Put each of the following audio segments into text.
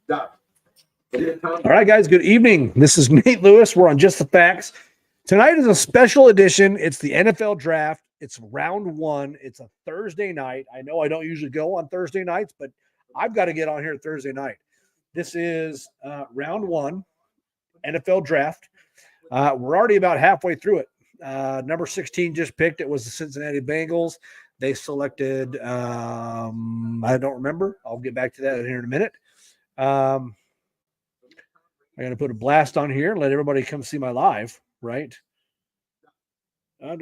All right, guys, good evening. This is Nate Lewis. We're on Just the Facts. Tonight is a special edition. It's the NFL draft. It's round one. It's a Thursday night. I know I don't usually go on Thursday nights, but I've got to get on here Thursday night. This is round one, NFL draft. We're already about halfway through it. Number 16 just picked. It was the Cincinnati Bengals. They selected, I don't remember. I'll get back to that here in a minute. I'm going to put a blast on here and let everybody come see my live, right? Or as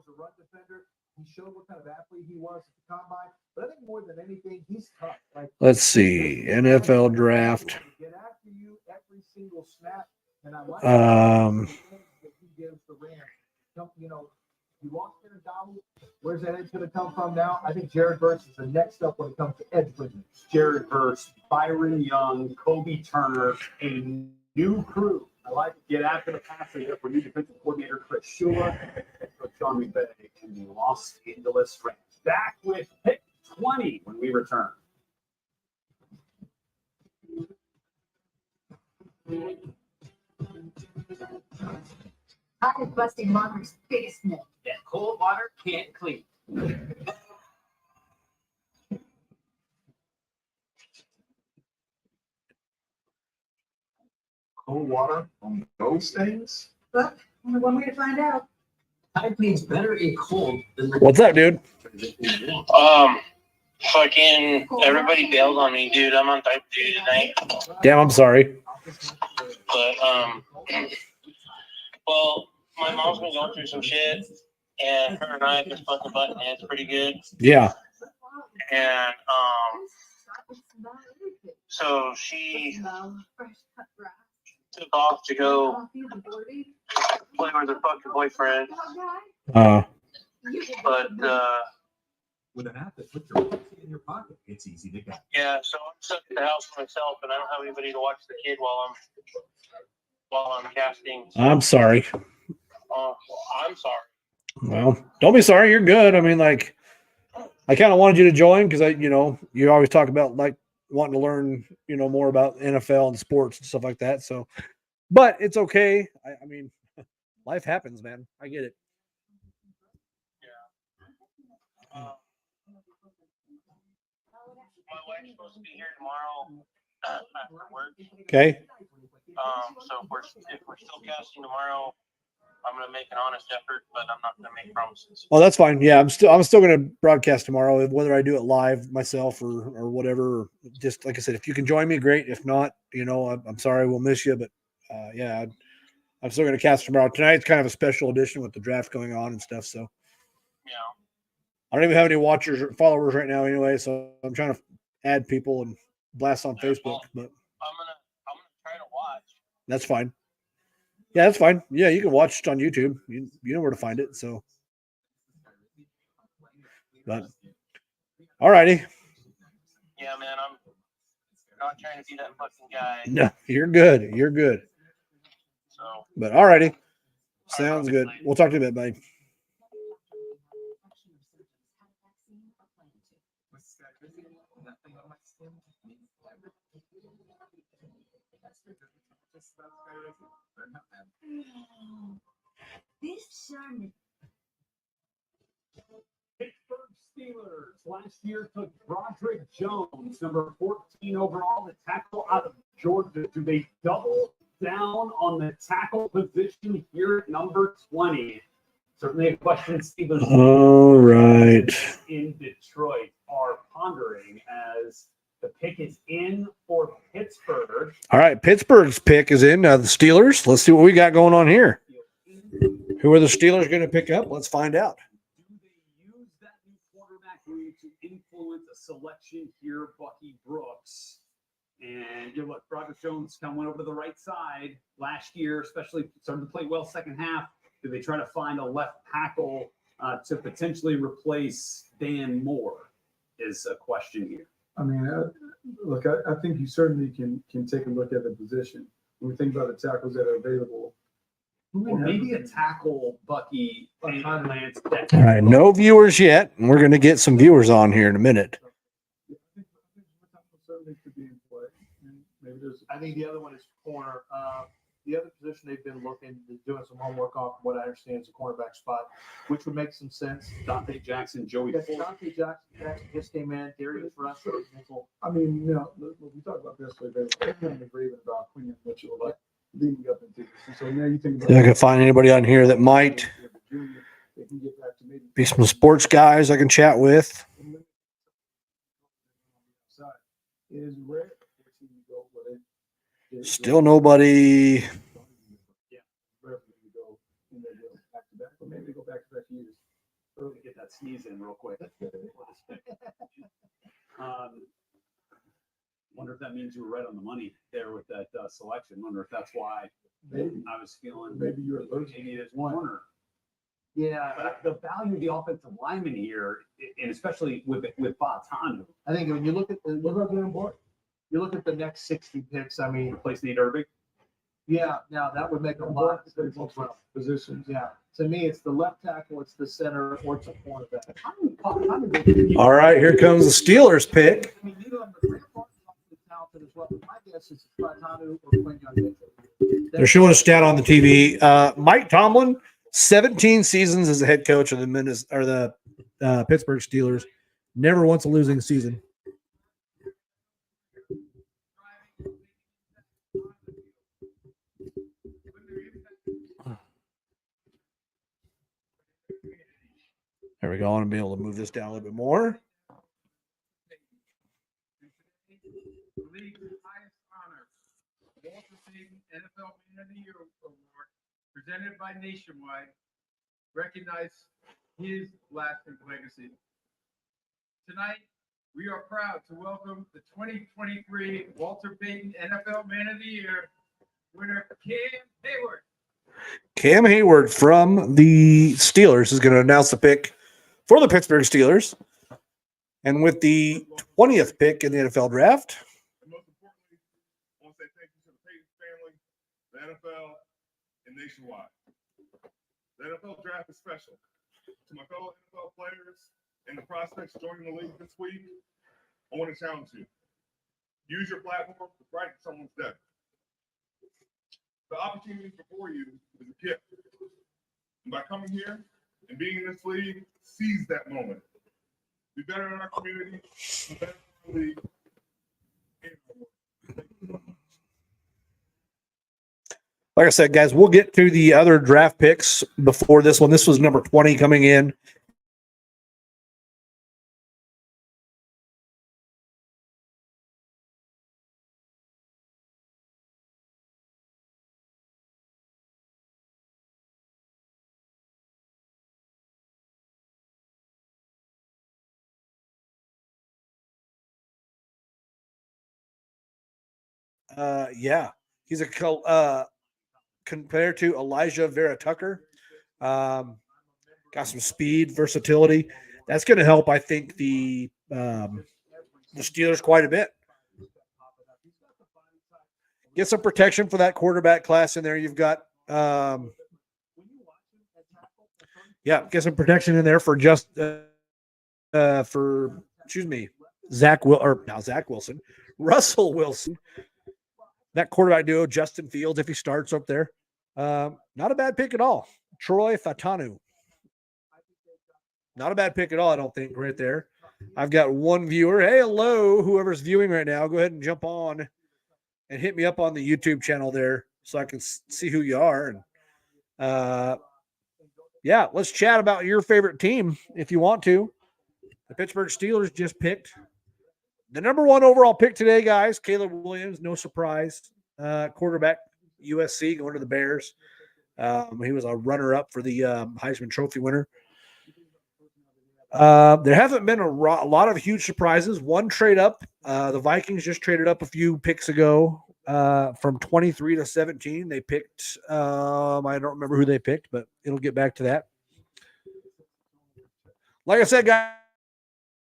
a run defender, he showed what kind of athlete he was at the combine. But I think more than anything, he's tough. Let's see, NFL draft. Get after you every single snap, and I like that he gives the Rams. You know, you lost Amendola. Where's that edge going to come from now? I think Jared Verse is the next up when it comes to edge business. Jared Verse, Byron Young, Kobe Turner, a new crew. I like to get after the passer here for new defensive coordinator Chris Shula and for Sean McVay in the Los Angeles Rams. Back with pick 20 when we return. I is busting water's biggest myth. That cold water can't clean. Cold water on those things? But only one way to find out. Tide means better in cold than the What's up, dude? Fucking everybody bailed on me, dude. I'm on type 2 tonight. Damn, I'm sorry. But well, my mom's been going through some shit, and her and I have been fucking butting heads pretty good. Yeah. And so she took off to go play with her fucking boyfriend. But With an app that puts your phone in your pocket, it's easy to get. yeah, so I'm stuck at the house myself, and I don't have anybody to watch the kid while I'm casting. So, I'm sorry. well, I'm sorry. Well, don't be sorry. You're good. I mean, like, I kind of wanted you to join because you always talk about like wanting to learn, more about NFL and sports and stuff like that. So, but it's okay. I mean, life happens, man. I get it. My wife's supposed to be here tomorrow after work. Okay. So if we're still casting tomorrow, I'm gonna make an honest effort, but I'm not gonna make promises. Oh, that's fine. Yeah, I'm still going to broadcast tomorrow, whether I do it live myself or whatever. Just like I said, if you can join me, great. If not, I'm sorry, we'll miss you. But yeah, I'm still going to cast tomorrow. Tonight's kind of a special edition with the draft going on and stuff. So Yeah. I don't even have any watchers or followers right now, anyway. So I'm trying to add people and blast on Facebook. But I'm gonna try to watch. that's fine. Yeah, that's fine. Yeah, you can watch it on YouTube. You know where to find it. So, but all righty. Yeah, man, I'm not trying to be that fucking guy. No, you're good. You're good. So, But all righty. Sounds good. We'll talk to you in a bit, buddy. This Sherman. Pittsburgh Steelers last year took Broderick Jones, number 14 overall, the tackle out of Georgia. Do they double down on the tackle position here at number 20? Certainly a question Steelers All right. in Detroit are pondering as the pick is in for Pittsburgh. All right. Pittsburgh's pick is in. The Steelers. Let's see what we got going on here. Who are the Steelers going to pick up? Let's find out. Do they use that new quarterback room to influence a selection here, Bucky Brooks? And you look, Broderick Jones coming over to the right side last year, especially started to play well second half. Do they try to find a left tackle to potentially replace Dan Moore? Is a question here. I mean, look, I think you certainly can take a look at the position. When we think about the tackles that are available, Or maybe a tackle, Bucky, and Lance. All right, no viewers yet. And we're going to get some viewers on here in a minute. Certainly could be in play. And maybe there's, I think the other one is corner. The other position they've been looking, doing some homework on, from what I understand, is a cornerback spot, which would make some sense. Dante Jackson, Joey Yes, Fuller. Dante Jackson just came in. Darius Russell, nickel. I mean, you know, we talked about this, but I'm agreeing about Quinn Mitchell, like leading up into this. So now you think about. If I can find anybody on here that might They can get back to maybe. be some sports guys I can chat with. Is rare. Still nobody. Rare for them to go in there back to back, but maybe they go back to back years. Early, get that sneeze in real quick. Wonder if that means you were right on the money there with that selection. Wonder if that's why Maybe, I was feeling maybe you're allergic. maybe it is corner. Yeah, But the value of the offensive lineman here, and especially with Batanu, I think when you look at What about Darren Boyd? you look at the next 60 picks, I mean, replace Nate Herbig. yeah, now that would make a lot of sense as well. Positions. Yeah, to me, it's the left tackle, it's the center, or it's a cornerback. All right, here comes the Steelers pick. I mean, neither of them are great talented as well. But my guess is Batanu or Quinn Mitchell. They're showing a stat on the TV. Mike Tomlin, 17 seasons as a head coach of the Pittsburgh Steelers, never once a losing season. There we go. I want to be able to move this down a little bit more. League's highest honor, Walter Payton NFL Man of the Year Award, presented by Nationwide, recognize his lasting legacy. Tonight, we are proud to welcome the 2023 Walter Payton NFL Man of the Year winner, Cam Hayward. Cam Hayward from the Steelers is going to announce the pick for the Pittsburgh Steelers. And with the 20th pick in the NFL draft, And most importantly, I want to say thank you to the Payton family, the NFL, and Nationwide. The NFL draft is special. To my fellow NFL players and the prospects joining the league this week, I want to challenge you. Use your platform to brighten someone's day. The opportunity before you is a gift. And by coming here and being in this league, seize that moment. Be better in our community, be better in our league. like I said, guys, we'll get to the other draft picks before this one. This was number 20 coming in. Yeah, he's compared to Elijah Vera Tucker. Got some speed, versatility. That's going to help, I think, the Steelers quite a bit. Get some protection for that quarterback class in there. You've got, get some protection in there for Zach Wilson, Russell Wilson. That quarterback duo, Justin Fields, if he starts up there. Not a bad pick at all. Troy Fatanu. Not a bad pick at all, I don't think, right there. I've got one viewer. Hey, hello, whoever's viewing right now. Go ahead and jump on and hit me up on the YouTube channel there so I can see who you are. And let's chat about your favorite team if you want to. The Pittsburgh Steelers just picked the number 1 overall pick today, guys. Caleb Williams, no surprise. Quarterback, USC, going to the Bears. He was a runner-up for the Heisman Trophy winner. There haven't been a lot of huge surprises. One trade up. The Vikings just traded up a few picks ago from 23 to 17. They picked, I don't remember who they picked, but it'll get back to that. Like I said, guys,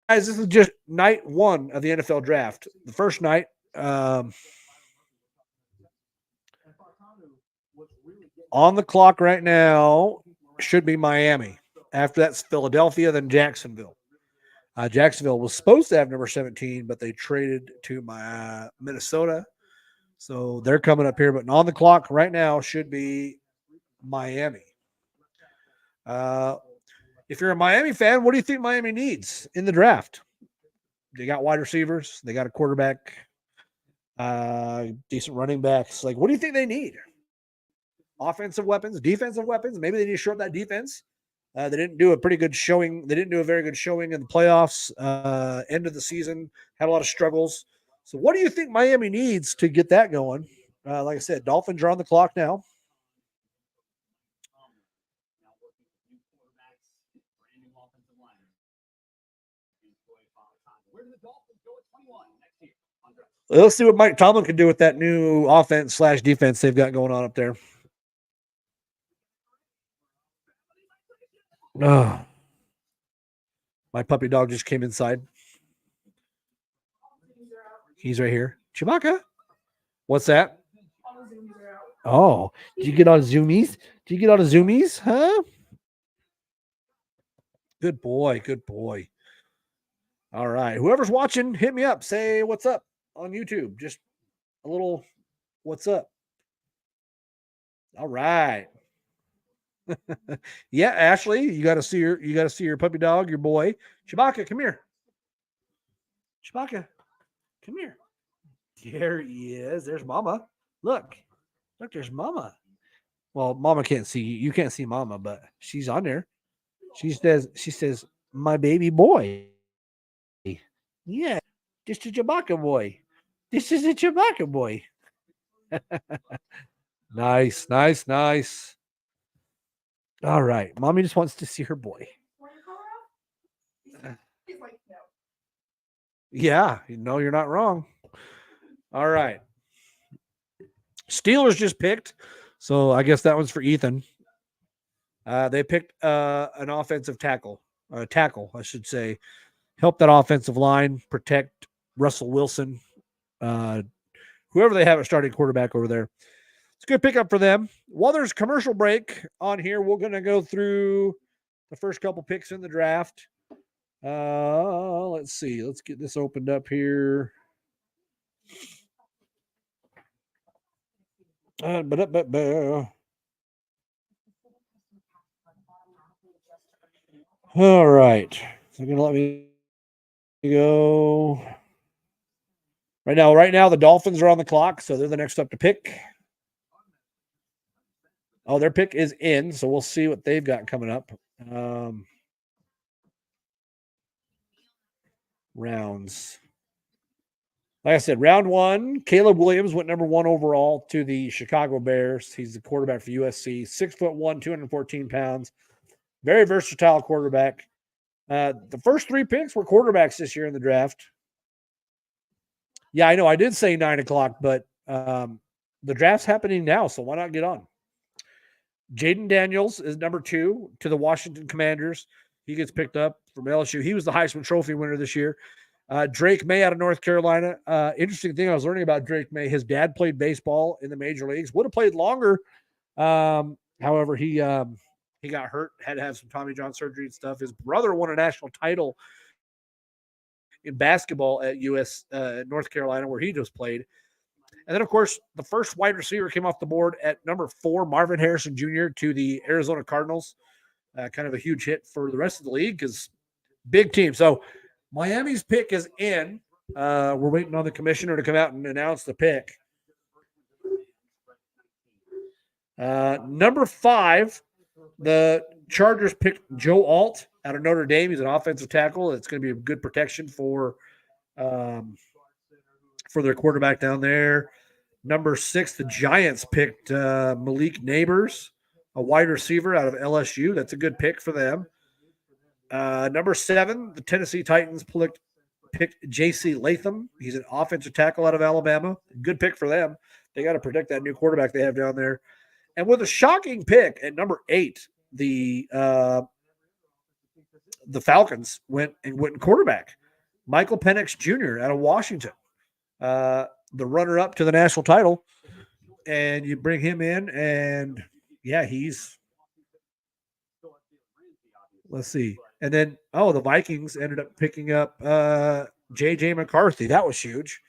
this is just night 1 of the NFL draft. The first night, On the clock right now should be Miami. After that's Philadelphia, then Jacksonville. Jacksonville was supposed to have number 17, but they traded to Minnesota. So they're coming up here. But on the clock right now should be Miami. If you're a Miami fan, what do you think Miami needs in the draft? They got wide receivers. They got a quarterback, decent running backs. Like, what do you think they need? Offensive weapons, defensive weapons. Maybe they need to shore up that defense. They didn't do a pretty good showing. They didn't do a very good showing in the playoffs. End of the season, had a lot of struggles. So what do you think Miami needs to get that going? Like I said, Dolphins are on the clock now. Where do the Dolphins go at 21 next year? Let's see what Mike Tomlin can do with that new offense/defense they've got going on up there. Oh, my puppy dog just came inside. He's right here. Chewbacca? What's that? Oh, did you get on Zoomies? Did you get on the Zoomies? Huh? Good boy. Good boy. All right. Whoever's watching, hit me up. Say what's up on YouTube. Just a little what's up. All right. Yeah, Ashley, you got to see your puppy dog, your boy. Chewbacca, come here. Chewbacca, come here. There he is. There's Mama. Look, there's Mama. Well, Mama can't see you. You can't see Mama, but she's on there. She says, my baby boy. Yeah, just a Chewbacca boy. This is a Chewbacca boy. Nice. All right. Mommy just wants to see her boy. He's like, no. Yeah, no, you're not wrong. All right. Steelers just picked. So I guess that one's for Ethan. They picked an offensive tackle, I should say. Help that offensive line, protect Russell Wilson, whoever they have at starting quarterback over there. It's a good pickup for them. While there's commercial break on here, we're going to go through the first couple picks in the draft. Let's see. Let's get this opened up here. All right. So you're going to let me go. Right now, the Dolphins are on the clock, so they're the next up to pick. Oh, their pick is in, so we'll see what they've got coming up. Rounds. Like I said, round one, Caleb Williams went number 1 overall to the Chicago Bears. He's the quarterback for USC, 6'1", 214 pounds. Very versatile quarterback. The first 3 picks were quarterbacks this year in the draft. Yeah, I know. I did say 9 o'clock, but the draft's happening now, so why not get on? Jaden Daniels is number 2 to the Washington Commanders. He gets picked up from LSU. He was the Heisman Trophy winner this year. Drake May out of North Carolina. Interesting thing I was learning about Drake May, his dad played baseball in the major leagues. Would have played longer. However, he got hurt, had to have some Tommy John surgery and stuff. His brother won a national title in basketball at North Carolina, where he just played. And then, of course, the first wide receiver came off the board at number 4, Marvin Harrison Jr. to the Arizona Cardinals. Kind of a huge hit for the rest of the league because big team. So Miami's pick is in. We're waiting on the commissioner to come out and announce the pick. Number 5, the Chargers picked Joe Alt out of Notre Dame. He's an offensive tackle. It's going to be a good protection for their quarterback down there. Number 6, the Giants picked Malik Neighbors, a wide receiver out of LSU. That's a good pick for them. Number 7, the Tennessee Titans picked J.C. Latham. He's an offensive tackle out of Alabama. Good pick for them. They got to protect that new quarterback they have down there. And with a shocking pick at number 8, the Falcons went quarterback. Michael Penix Jr. out of Washington, the runner-up to the national title. And you bring him in, and yeah, he's. Let's see. And then, the Vikings ended up picking up J.J. McCarthy. That was huge.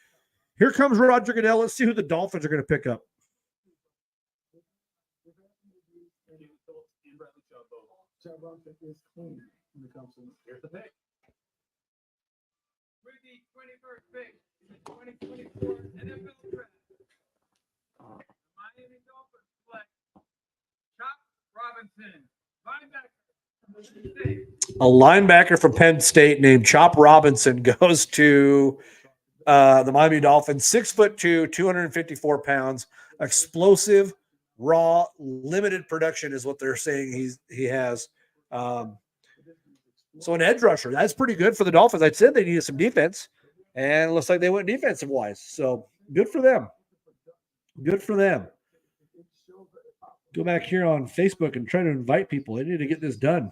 Here comes Roger Goodell. Let's see who the Dolphins are going to pick up. Chubb is clean when it comes to Here's the pick. With the 21st pick in the 2024 NFL Draft, the Miami Dolphins select Chop Robinson, linebacker. A linebacker from Penn State named Chop Robinson goes to the Miami Dolphins. 6'2", 254 pounds, explosive, raw, limited production is what they're saying he has. So an edge rusher, that's pretty good for the Dolphins. I said they needed some defense, and it looks like they went defensive wise. So good for them. Good for them. Go back here on Facebook and try to invite people. They need to get this done.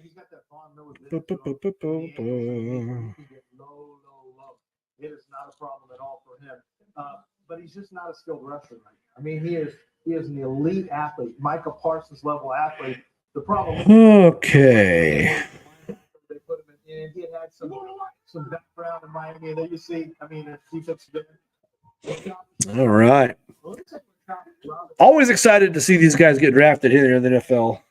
He's got that Von Miller Boop, boop, boop, boop, boop, boop. He can get low. It is not a problem at all for him. But he's just not a skilled rusher right now. I mean, he is an elite athlete, Micah Parsons level athlete. The problem. Okay. They put him in. He had some background in Miami that you see. I mean, defensive. All right. Always excited to see these guys get drafted here in the NFL.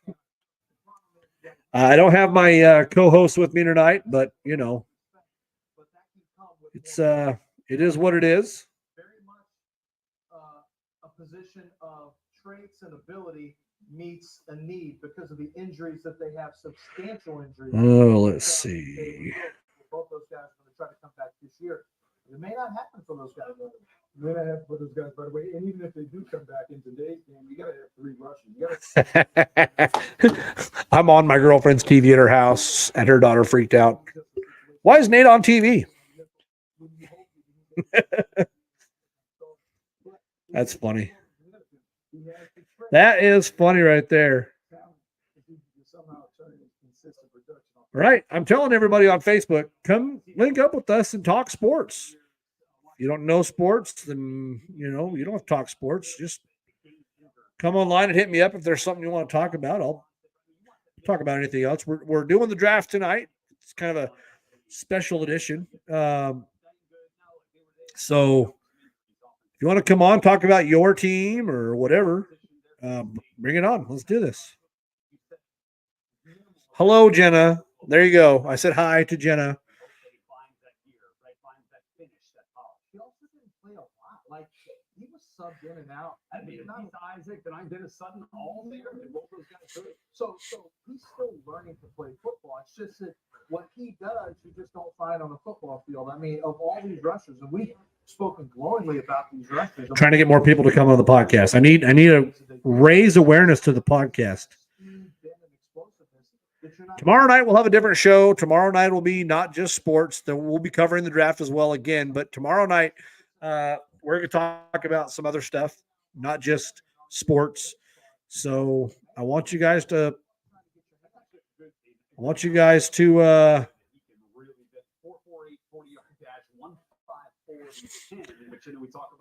I don't have my co-host with me tonight, but it is what it is. Very much a position of traits and ability meets a need because of the injuries that they have, substantial injuries. Oh, let's see. Both those guys are going to try to come back this year. It may not happen for those guys. May not happen for those guys, by the way. And even if they do come back in today's game, you got to have 3 rushing. I'm on my girlfriend's TV at her house, and her daughter freaked out. Why is Nate on TV? That's funny. That is funny right there. Right. I'm telling everybody on Facebook, come link up with us and talk sports. If you don't know sports, then, you don't have to talk sports. Just come online and hit me up if there's something you want to talk about. I'll talk about anything else. We're doing the draft tonight. It's kind of a special edition. So if you want to come on, talk about your team or whatever, bring it on. Let's do this. Hello, Jenna. There you go. I said hi to Jenna. He also didn't play a lot. Like, he was subbed in and out. I mean, if he's Isaac, then I'm Dennis Sutton all there. And both those guys do it. So he's still learning to play football. It's just that what he does, you just don't find on the football field. I mean, of all these rushers, and we've spoken glowingly about these rushers. Trying to get more people to come on the podcast. I need to raise awareness to the podcast. Tomorrow night we'll have a different show. Tomorrow night will be not just sports. Then we'll be covering the draft as well again. But tomorrow night we're going to talk about some other stuff, not just sports. So I want you guys to.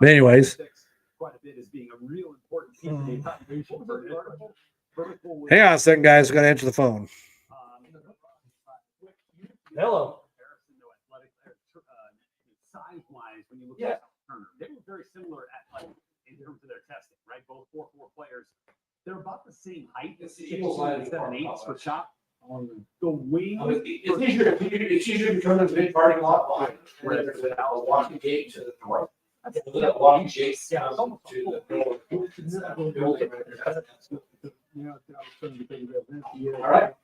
But anyways, quite a bit as being a real important piece of the evaluation for an hang on a second, guys. We're going to answer the phone. Hello. Size-wise, when you look at Turner, they were very similar in terms of their testing, right? Both 4'4" players. They're about the same height. 7'8" for Chop. The wing. It's easier to turn the big parking lot line where there's a walking gate to the north. Walking gate down to the building. All right.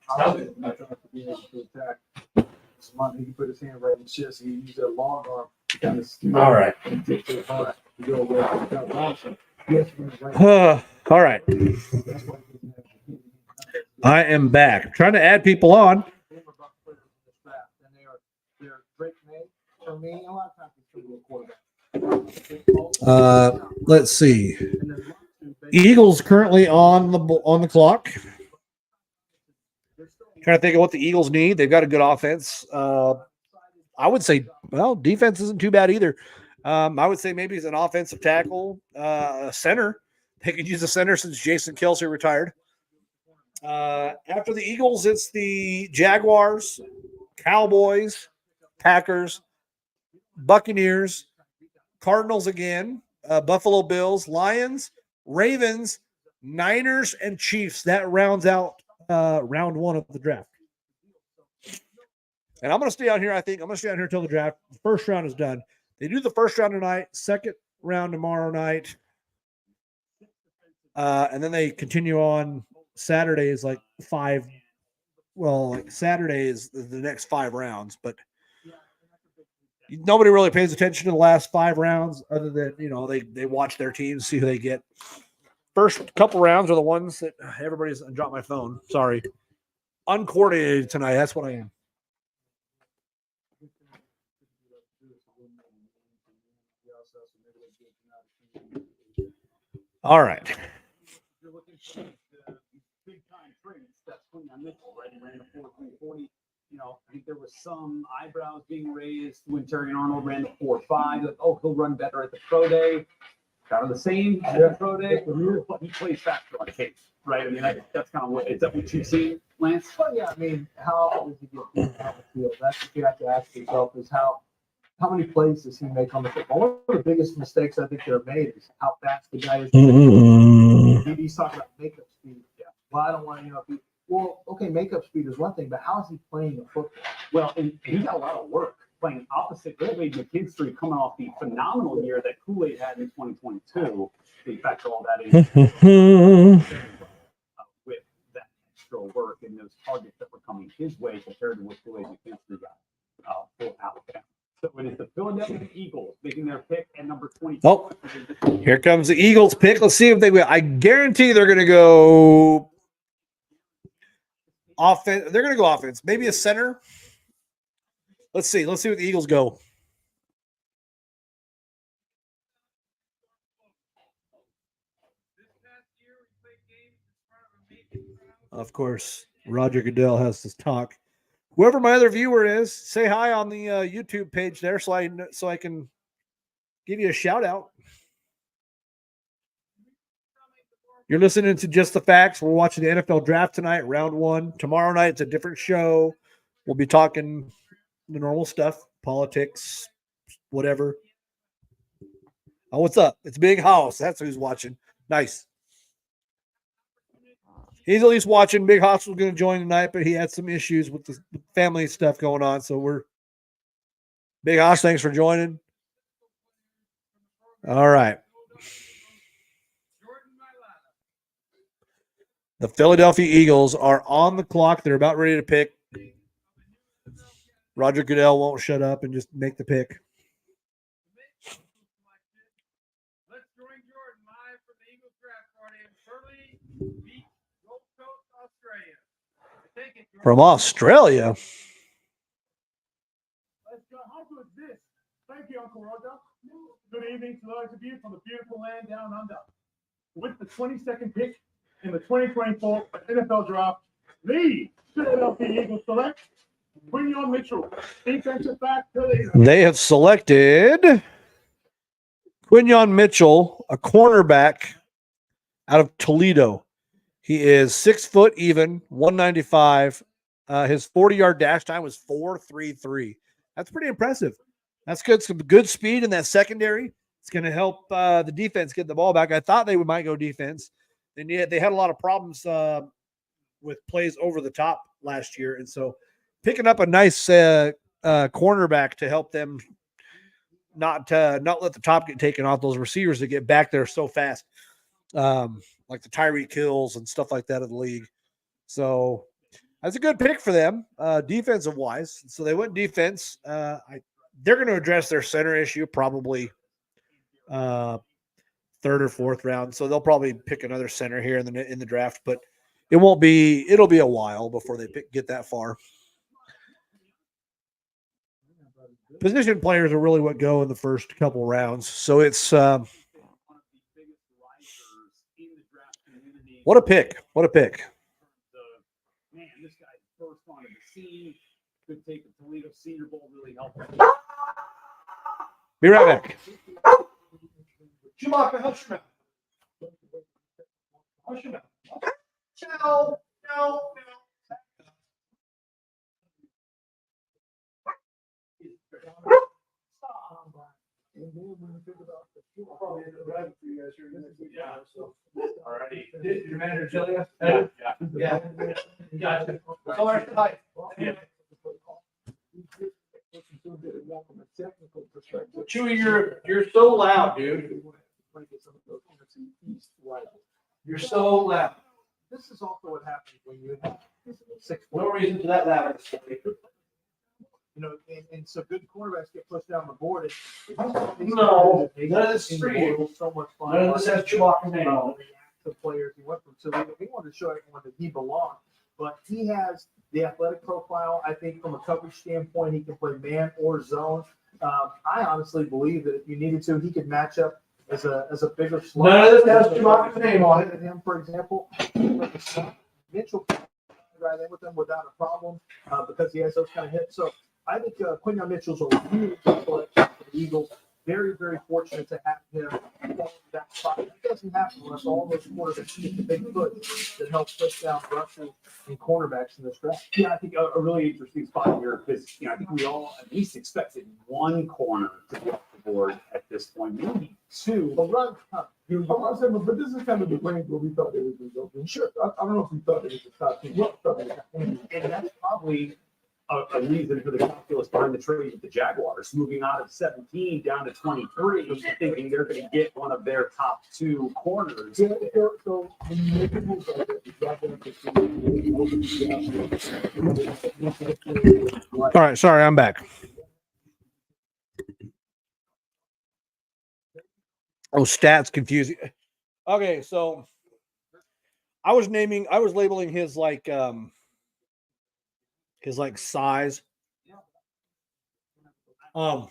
He can put his hand right in his chest. He used that long arm to kind of All right. and take the heart to go away without bouncing. Yes, right. All right. I am back. I'm trying to add people on. Let's see. Eagles currently on the clock. Trying to think of what the Eagles need. They've got a good offense. I would say, defense isn't too bad either. I would say maybe it's an offensive tackle, a center. They could use a center since Jason Kelsey retired. After the Eagles, it's the Jaguars, Cowboys, Packers, Buccaneers, Cardinals again, Buffalo Bills, Lions, Ravens, Niners, and Chiefs. That rounds out round one of the draft. And I'm going to stay out here. I think I'm going to stay out here until the draft. The first round is done. They do the first round tonight, second round tomorrow night. And then they continue on. Saturday is like five. Well, like Saturday is the next 5 rounds, but nobody really pays attention to the last 5 rounds other than, they watch their teams, see who they get. First couple rounds are the ones that everybody's dropped my phone. Sorry. Uncoordinated tonight. That's what I am. All right. You're looking for the big time trades. That's Quinyon Mitchell, right? He ran a 4.40. I think there was some eyebrows being raised when Terrion Arnold ran the 4.5. Like, oh, he'll run better at the pro day. Kind of the same at the pro day, but he plays faster on tape, right? I mean, that's kind of what is that what you've seen, Lance? Well, yeah, I mean, how does he get beat out the field? That's what you have to ask yourself is how many plays does he make on the football? One of the biggest mistakes I think they're made is how fast the guy is. He's talking about makeup speed. Yeah. Well, I don't want to, well, okay, makeup speed is one thing, but how is he playing the football? Well, and he got a lot of work playing opposite Kool-Aid McKinstry coming off the phenomenal year that Kool-Aid had in 2022. They factor all that in with that extra work and those targets that were coming his way compared to what Kool-Aid McKinstry got for Alabama. So it is the Philadelphia Eagles making their pick at number 20. Oh, here comes the Eagles pick. Let's see if they will. I guarantee they're going to go offense. They're going to go offense. Maybe a center. Let's see. Let's see what the Eagles go. Of course, Roger Goodell has to talk. Whoever my other viewer is, say hi on the YouTube page there, so I can give you a shout out. You're listening to Just the Facts. We're watching the NFL draft tonight, round 1. Tomorrow night it's a different show. We'll be talking the normal stuff, politics, whatever. Oh, what's up? It's Big House. That's who's watching. Nice. He's at least watching. Big House was going to join tonight, but he had some issues with the family stuff going on. So we're Big House. Thanks for joining. All right. The Philadelphia Eagles are on the clock. They're about ready to pick. Roger Goodell won't shut up and just make the pick. Let's join Jordan live from the Eagles draft party in Burley Beach, Gold Coast, Australia. Take it, Jordan. From Australia. How good is this? Thank you, Uncle Roger. Good evening to those of you from the beautiful land down under. With the 22nd pick in the 2024 NFL Draft, the Philadelphia Eagles select Quinyon Mitchell, defensive back. They have selected Quinyon Mitchell, a cornerback out of Toledo. He is 6 foot even, 195. His 40-yard dash time was 4.33. That's pretty impressive. That's good. Some good speed in that secondary. It's going to help the defense get the ball back. I thought they might go defense. They had a lot of problems with plays over the top last year, and so picking up a nice cornerback to help them not let the top get taken off. Those receivers that get back there so fast, like the Tyreek Hills and stuff like that of the league. So that's a good pick for them, defensive wise. So they went defense. They're going to address their center issue probably third or fourth round. So they'll probably pick another center here in the draft, but it'll be a while before they get that far. Position players are really what go in the first couple rounds. So it's what a pick. What a pick. Man, this guy's first on the scene. Could take the Toledo Senior Bowl, really help him. Be right back. Schumacher, help Schumacher. No, no. Alrighty. Did your manager tell you? Yeah. Yeah. Gotcha. So our side. Yeah. Chewy, you're so loud, dude. You're so loud. This is also what happens when you have six. No reason for that loud. You know, and so good quarterbacks get pushed down the board. No, none of this is for you. So much fun. None of this has Chewbacca's name on it. The players he went from. So he wanted to show everyone that he belonged. But he has the athletic profile. I think from a coverage standpoint, he can play man or zone. I honestly believe that if you needed to, he could match up as a bigger slot. None of this has Chewbacca's name on it. Him, for example, Mitchell can right in with them without a problem because he has those kind of hits. So I think Quinton Mitchell's a really good selection for the Eagles. Very, very fortunate to have him in that spot. It doesn't happen unless all those quarterbacks get the big foot that helps push down rushers and cornerbacks in this draft. Yeah, I think a really interesting spot here because I think we all at least expected one corner to be off the board at this point, maybe two. But Ron, but this is kind of the range where we thought they was going to go. Sure, I don't know if we thought it was the top team. And that's probably a reason for the calculus behind the trade with the Jaguars, moving out of 17 down to 23, thinking they're going to get one of their top two corners. So when you make a move like that, you drop All right, sorry, I'm back. Oh, stats confusing. Okay, so I was labeling his size. When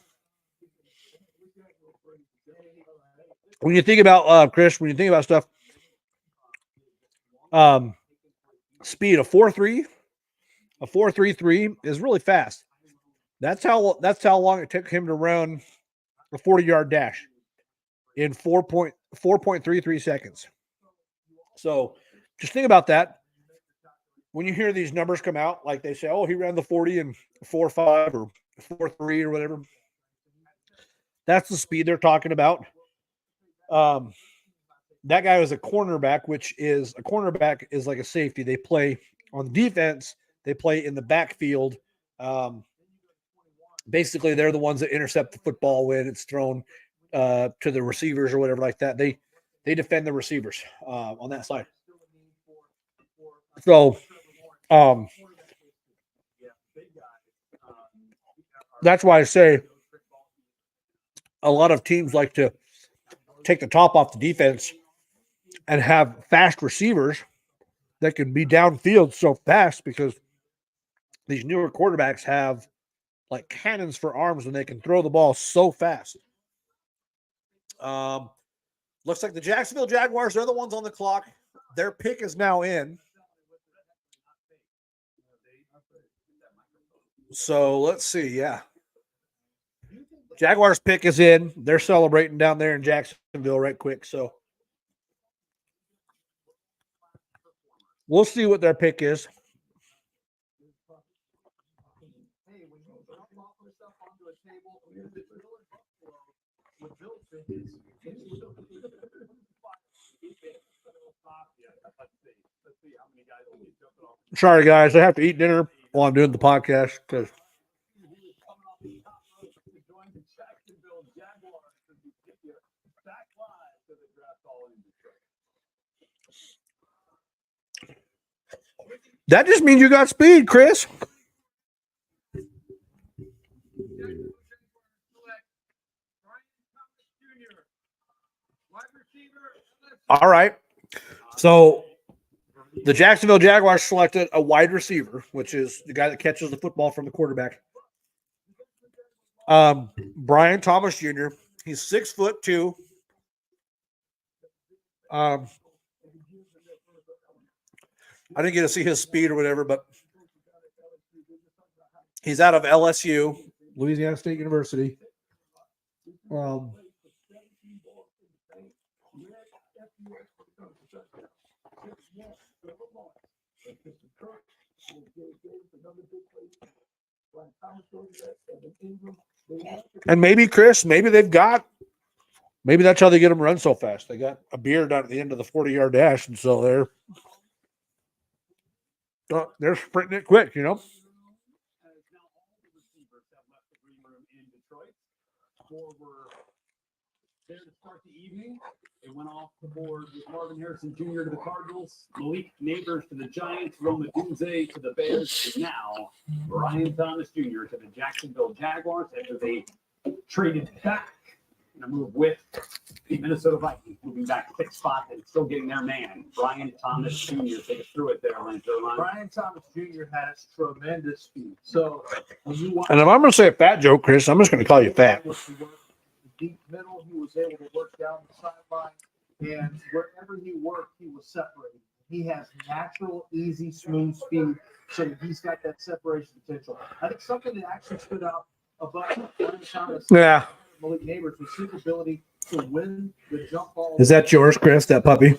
you think about Chris, when you think about stuff, speed, a 4.33 is really fast. That's how long it took him to run a 40-yard dash in 4.33 seconds. So just think about that. When you hear these numbers come out, like they say, oh, he ran the 40 in 4.5 or 4.3 or whatever. That's the speed they're talking about. That guy was a cornerback, which is a cornerback is like a safety. They play on defense. They play in the backfield. Basically, they're the ones that intercept the football when it's thrown to the receivers or whatever like that. They defend the receivers on that side. So that's why I say a lot of teams like to take the top off the defense and have fast receivers that can be downfield so fast because these newer quarterbacks have like cannons for arms and they can throw the ball so fast. Looks like the Jacksonville Jaguars are the ones on the clock. Their pick is now in. So let's see. Yeah. Jaguars pick is in. They're celebrating down there in Jacksonville right quick. So we'll see what their pick is. Sorry, guys. I have to eat dinner while I'm doing the podcast because that just means you got speed, Chris. All right. So the Jacksonville Jaguars selected a wide receiver, which is the guy that catches the football from the quarterback. Brian Thomas Jr. He's 6'2". I didn't get to see his speed or whatever, but he's out of LSU, Louisiana State University. And maybe Chris, maybe that's how they get them run so fast. They got a beard down at the end of the 40-yard dash, and so they're sprinting it quick, As now all the receivers have left the green room in Detroit. 4 were there to start the evening. They went off the board with Marvin Harrison Jr. to the Cardinals, Malik Neighbors to the Giants, Roma Dunze to the Bears, and now Brian Thomas Jr. to the Jacksonville Jaguars after they traded back in a move with the Minnesota Vikings, moving back 6 spots and still getting their man, Brian Thomas Jr. Take us through it there, Lance Erline. Brian Thomas Jr. has tremendous speed. So when you watch and if I'm going to say a fat joke, Chris, I'm just going to call you fat. deep middle, he was able to work down the sideline, and wherever he worked, he was separated. He has natural, easy, smooth speed, so he's got that separation potential. I think something that actually stood out about Brian Thomas, Yeah. Malik Neighbors, was his ability to win the jump ball. Is that yours, Chris, that puppy?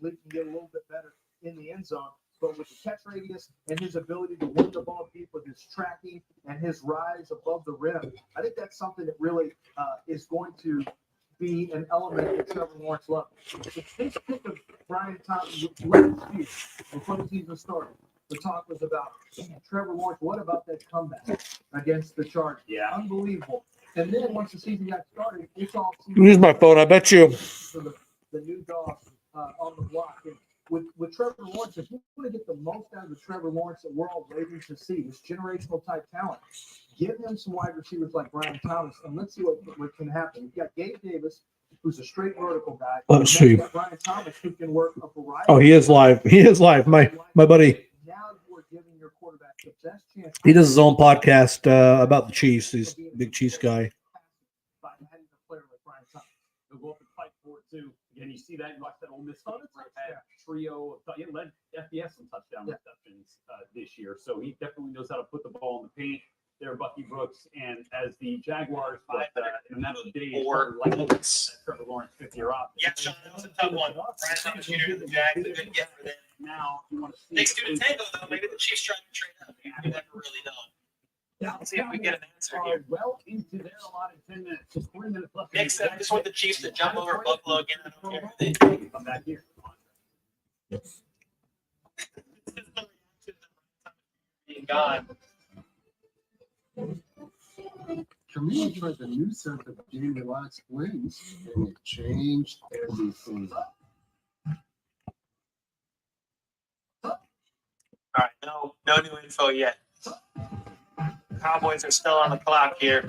Malik can get a little bit better in the end zone, but with the catch radius and his ability to win the ball deep with his tracking and his rise above the rim, I think that's something that really is going to be an element that Trevor Lawrence loves. The first pick of Brian Thomas last year, before the season started, the talk was about Trevor Lawrence. What about that comeback against the Chargers? Yeah. Unbelievable. And then once the season got started, it's all Use my phone. I bet you. for the new dog on the block. And with Trevor Lawrence, if you want to get the most out of the Trevor Lawrence that we're all waiting to see, this generational type talent, give him some wide receivers like Brian Thomas, and let's see what can happen. You've got Gabe Davis, who's a straight vertical guy. Let's And then see. you've got Brian Thomas, who can work a variety. Oh, he is live. He is live. My buddy. Now you are giving your quarterback the best chance. He does his own podcast about the Chiefs. He's a big Chiefs guy. By having a player like Brian Thomas. They'll go up and fight for it too. Again, you see that. You watch that Ole Miss Oh, game that's where it right. had a trio. He led FBS in touchdown receptions this year, so he definitely knows how to put the ball in the paint. There, Bucky Brooks, and as the Jaguars, but in that day, like Trevor Lawrence 5th-year off. Yeah, Sean, that was a tough one. Brian Thomas Jr. to the Jags, a good get for them. Now you want to see. Next to the tango, though, maybe the Chiefs trying to trade up. You never really know. Let's see if we get an answer are here. well into their allotted 10 minutes. Just 3 minutes left. Next up, I just want the Chiefs to jump over Buffalo again. I don't care if they Come back here. being gone. For me, it was a new set of game relaxed wins, and it changed everything. All right, no new info yet. Cowboys are still on the clock here.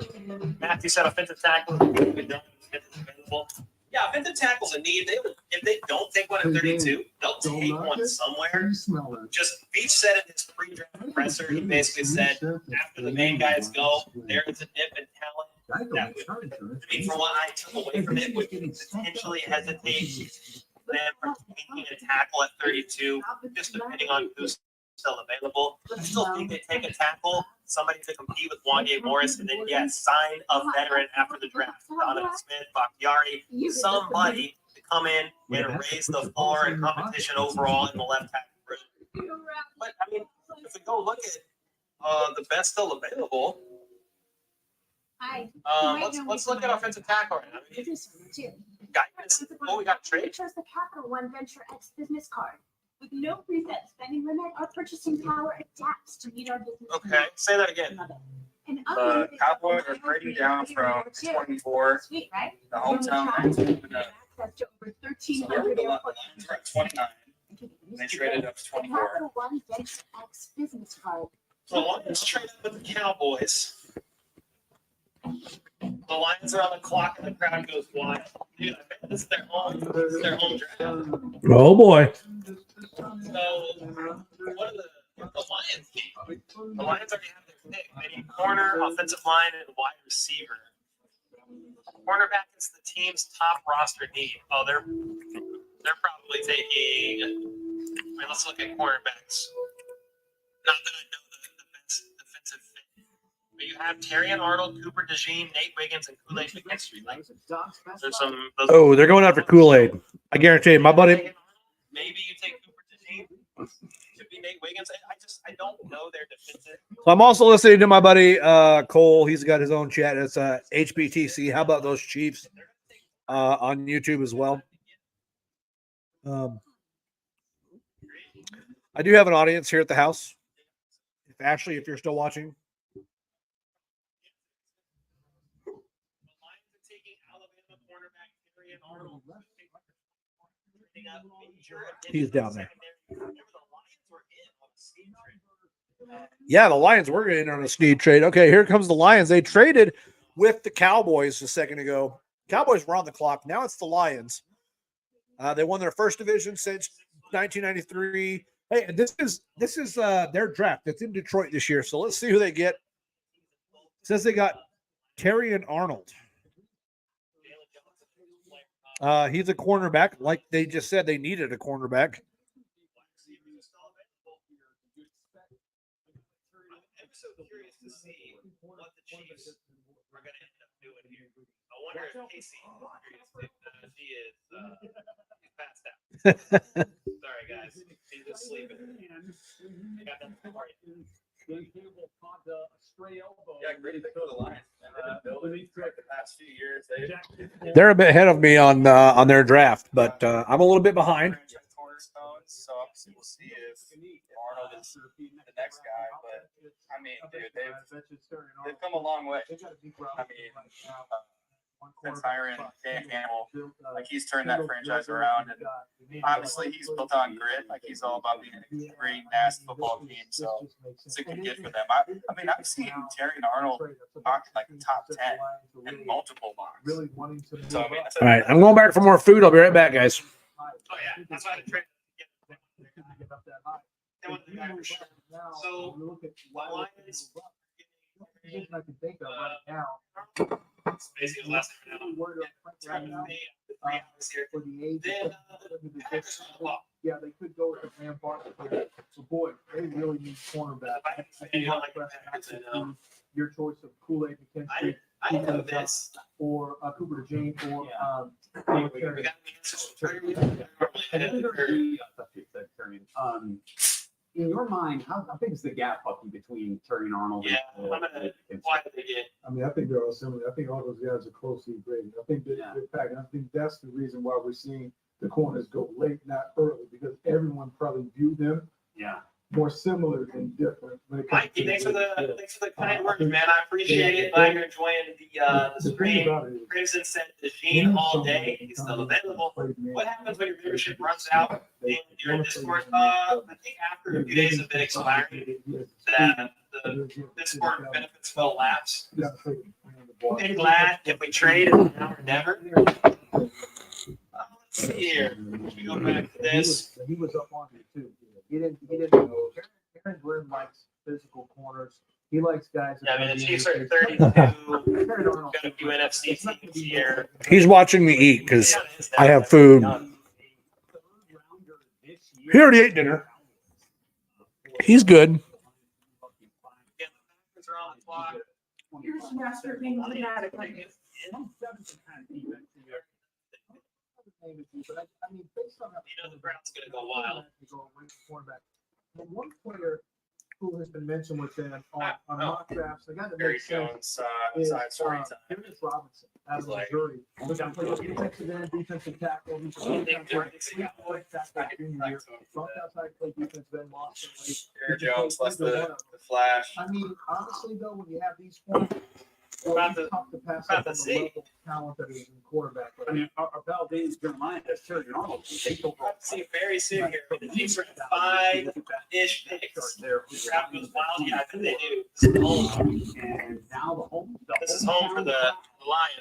Matthew said offensive tackle. Available. Yeah, offensive tackle's a need. If they don't take one at 32, they'll take one somewhere. Just Beach said in his pre-draft presser, he basically said after the main guys go, there is a dip in talent. That would, I mean, from what I took away from it, would potentially hesitate them from taking a tackle at 32, just depending on who's still available. I still think they take a tackle, somebody to compete with Wanye Morris, and then yes, sign a veteran after the draft. Donovan Smith, Bakhtiari, somebody to come in and raise the floor and competition overall in the left tackle room. But I mean, if we go look at the best still available, let's look at offensive tackle right now. I mean, we got a trade. Chose the Capital One Venture X business card. With no preset spending limit, our purchasing power adapts to meet our business Okay, say that again. The Cowboys are trading down from 24. Sweet, right? The hometown Lions moving up. Access to over So 1,300 the Lions were at 29. And they traded up to The 24. Capital One Venture X business card. The Lions trade up with the Cowboys. The Lions are on the clock and the crowd goes wild. Dude, I bet this is their home draft. Oh, boy. So, what are the Lions need? The Lions already have their pick. They need corner, offensive line, and wide receiver. Cornerback is the team's top roster need. Oh, they're probably taking. I mean, let's look at cornerbacks. Not that I know the best defensive fit, but you have Terrion Arnold, Cooper DeJean, Nate Wiggins, and Kool-Aid McKinstry. Like, there's some. Oh, they're going after Kool-Aid. I guarantee you, my buddy. Maybe you take Cooper DeJean. be Nate Wiggins. I don't know their defensive. So I'm also listening to my buddy Cole. He's got his own chat. It's HBTC. How about those Chiefs on YouTube as well? I do have an audience here at the house. Ashley, if you're still watching. He's down there. Yeah, the Lions were in on a Snead trade. Okay, here comes the Lions. They traded with the Cowboys a second ago. Cowboys were on the clock. Now it's the Lions. They won their first division since 1993. Hey, and this is their draft. It's in Detroit this year. So let's see who they get. It says they got Terry and Arnold. He's a cornerback. Like they just said, they needed a cornerback. I'm so curious to see what the Chiefs are going to end up doing here. I wonder if Casey she is passed out. Sorry, guys. He's just sleeping. Got nothing for you. Yeah, great pick for the Lions. Building the past few years, They're a bit ahead of me on their draft, but I'm a little bit behind. cornerstones. So obviously we'll see if Arnold is the next guy. But I mean, dude, they've come a long way. I mean, since hiring Dan Campbell, like he's turned that franchise around, and obviously he's built on grit. Like he's all about being a great, nasty football team. So it's a good get for them. I mean, I've seen Terry and Arnold knocked like the top 10 in multiple mocks. So I mean, All right, I'm going back for more food. I'll be right back, guys. Oh yeah, that's why the trade. So the Lions. I can think of right now. Basically, last time now. For the age Then yeah, they could go with the Graham Bartlett. So boy, they really need cornerback. Your choice of Kool-Aid McKinstry. I know this. Or Cooper DeJean or In your mind, how big is the gap, Bucky, between Terry and Arnold? Yeah, I'm gonna. Why did they get? I mean, I think they're all similar. I think all those guys are closely graded. I think they're packed. And I think that's the reason why we're seeing the corners go late, not early, because everyone probably viewed them more similar than different. Mikey, thanks for the kind words, man. I appreciate it. I'm enjoying the screen. Crimson sent DeJean all day. He's still available. What happens when your membership runs out in your Discord? I think after a few days have been expiring, that the Discord benefits will lapse. I'm glad if we trade it now or never. Let's see here. We go back to this. He was up on it too. He didn't know. Aaron Glenn likes physical corners. He likes guys. Yeah, I mean, the Chiefs are 32. Got a few NFC teams here. He's watching me eat because I have food. He already ate dinner. He's good. Here's master being dramatic. But I mean, based on the Browns going to go wild. One player who has been mentioned with them on mock drafts, the guy that Barry makes sense Jones, is side story time. Dennis Robinson out of Like- Missouri. Defensive end, defensive tackle. He's a junior year. Dropped outside, played defensive end, lost some weight. Barry Jones, less the flash. I mean, honestly, though, when you have these points, About it's tough to pass about up to on the see. level of talent that is in quarterback. I mean, our Valdez Jeremiah has Terry and Arnold. See very soon here. The Chiefs are at 5-ish picks. The draft goes wild. Yeah, I think they do. This is home. And now the home. This is home for the